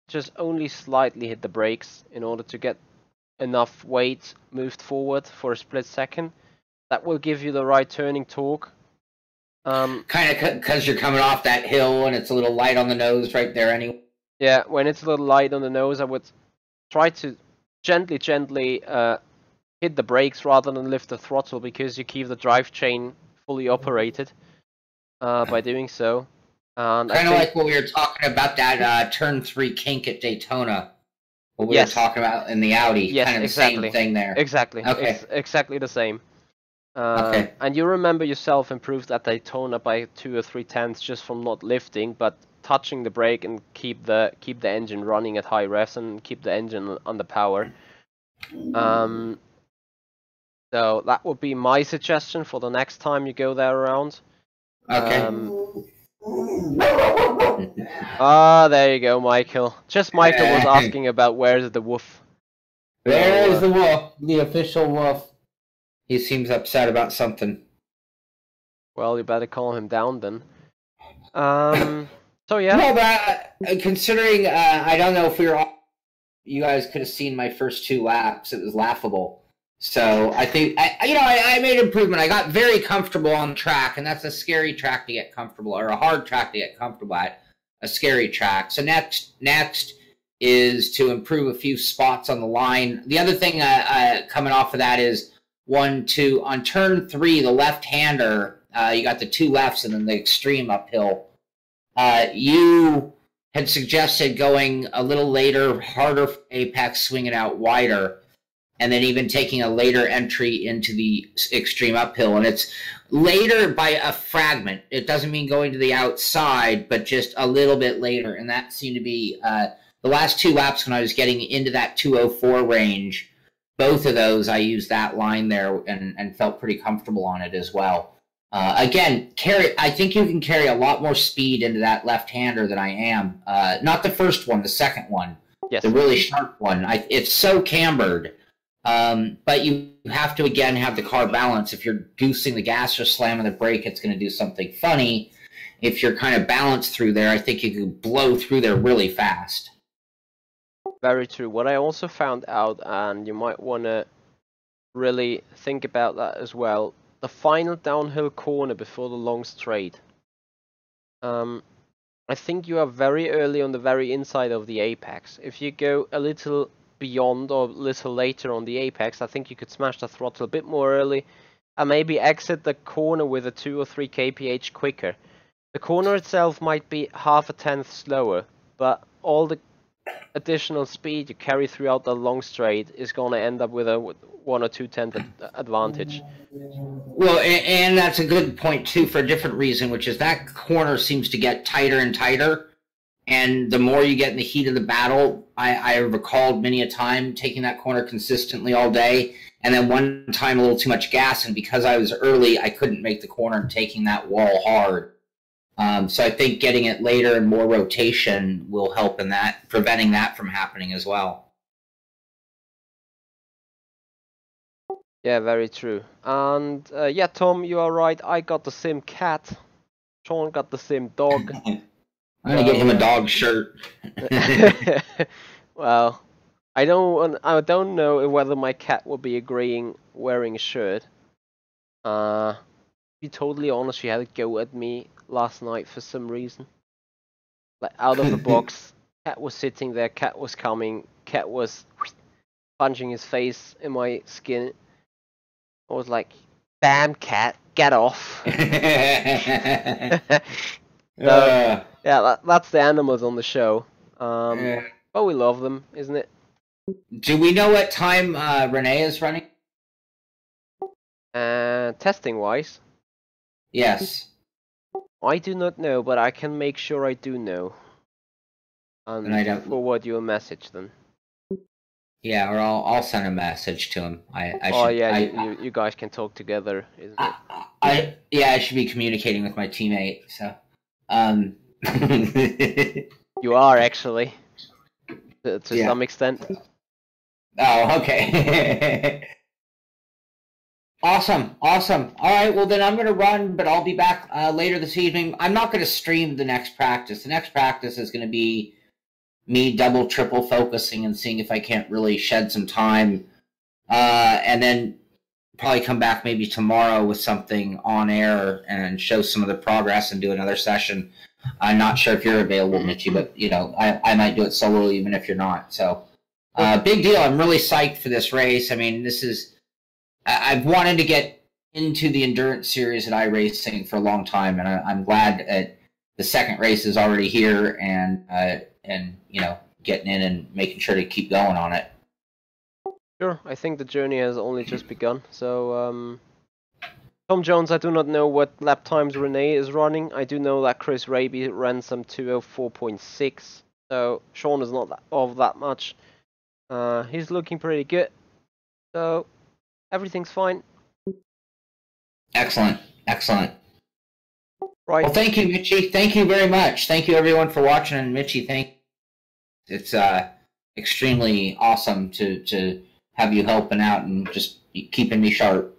just only slightly hit the brakes in order to get enough weight moved forward for a split second. That will give you the right turning torque. Kind of because you're coming off that hill and it's a little light on the nose right there anyway. Yeah, when it's a little light on the nose, I would try to gently hit the brakes rather than lift the throttle, because you keep the drive chain fully operated by doing so. And kind of like what we were talking about that turn 3 kink at Daytona. What we were talking about in the Audi. Yes, kind of exactly. The same thing there. Exactly. Okay. It's exactly the same. Okay. And you remember yourself improved at Daytona by 2 or 3 tenths just from not lifting, but touching the brake and keep the engine running at high revs and keep the engine under power. So that would be my suggestion for the next time you go there around. Okay. There you go, Michael. Just Michael was asking about where's the wolf. There is the wolf, the official wolf. He seems upset about something. Well, you better calm him down then. So yeah. No, but considering I don't know if you guys could have seen my first 2 laps. It was laughable. So I think I made improvement. I got very comfortable on the track, and that's a scary track to get comfortable, or a hard track to get comfortable at. A scary track. So next is to improve a few spots on the line. The other thing coming off of that is on turn 3, the left-hander. You got the 2 lefts and then the extreme uphill. You had suggested going a little later, harder for apex, swinging out wider, and then even taking a later entry into the extreme uphill. And it's later by a fragment. It doesn't mean going to the outside, but just a little bit later. And that seemed to be the last 2 laps when I was getting into that 204 range. Both of those, I used that line there and felt pretty comfortable on it as well. Again, I think you can carry a lot more speed into that left-hander than I am. Not the first one, the second one. Yes. The really sharp one. It's so cambered. But you have to, again, have the car balance. If you're goosing the gas or slamming the brake, it's going to do something funny. If you're kind of balanced through there, I think you can blow through there really fast. Very true. What I also found out, and you might want to really think about that as well, the final downhill corner before the long straight. I think you are very early on the very inside of the apex. If you go a little beyond or a little later on the apex, I think you could smash the throttle a bit more early and maybe exit the corner with a 2 or 3 kph quicker. The corner itself might be half a tenth slower, but all the additional speed you carry throughout the long straight is going to end up with a 1 or 2 tenth advantage. Well, and that's a good point too, for a different reason, which is that corner seems to get tighter and tighter, and the more you get in the heat of the battle, I recalled many a time taking that corner consistently all day, and then one time a little too much gas, and because I was early, I couldn't make the corner and taking that wall hard. So I think getting it later and more rotation will help in that, preventing that from happening as well. Yeah, very true. And yeah, Tom, you are right. I got the same cat. Shaun got the same dog. I'm gonna get him a dog shirt. Well, I don't know whether my cat will be agreeing wearing a shirt. To be totally honest, she had a go at me last night for some reason. Like out of the box, cat was sitting there, cat was coming, cat was punching his face in my skin. I was like, "Bam, cat, get off!" So, yeah, that's the animals on the show. But we love them, isn't it? Do we know what time Rene is running? Testing wise, yes. I do not know, but I can make sure I do know. And I don't forward you a message then. Yeah, or I'll send a message to him. You guys can talk together, isn't it? I should be communicating with my teammate. So, you are actually, to some extent. Oh, okay. Awesome. All right, well then I'm going to run, but I'll be back later this evening. I'm not going to stream the next practice. The next practice is going to be me double, triple focusing and seeing if I can't really shed some time. And then probably come back maybe tomorrow with something on air and show some of the progress and do another session. I'm not sure if you're available, Michi, but you know, I might do it solo even if you're not. So, big deal. I'm really psyched for this race. I mean, this is I've wanted to get into the endurance series at iRacing for a long time, and I'm glad that the second race is already here, and you know, getting in and making sure to keep going on it. Sure, I think the journey has only just begun. So, Tom Jones, I do not know what lap times Rene is running. I do know that Chris Raby ran some 204.6, so Shaun is not that much. He's looking pretty good, so everything's fine. Excellent, excellent. Right. Well, thank you, Michi. Thank you very much. Thank you, everyone, for watching. And Michi, it's extremely awesome to have you helping out and just keeping me sharp.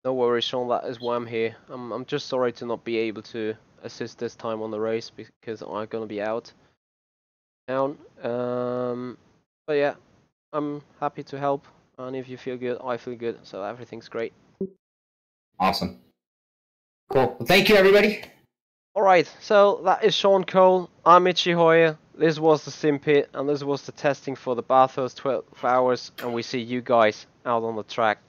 No worries, Shaun. That is why I'm here. I'm just sorry to not be able to assist this time on the race because I'm gonna be out town. But yeah, I'm happy to help, and if you feel good, I feel good. So everything's great. Awesome. Cool. Well, thank you, everybody. Alright, so that is Shaun Cole. I'm Michi Hoyer. This was the Simpit, and this was the testing for the Bathurst 12 hours, and we see you guys out on the track.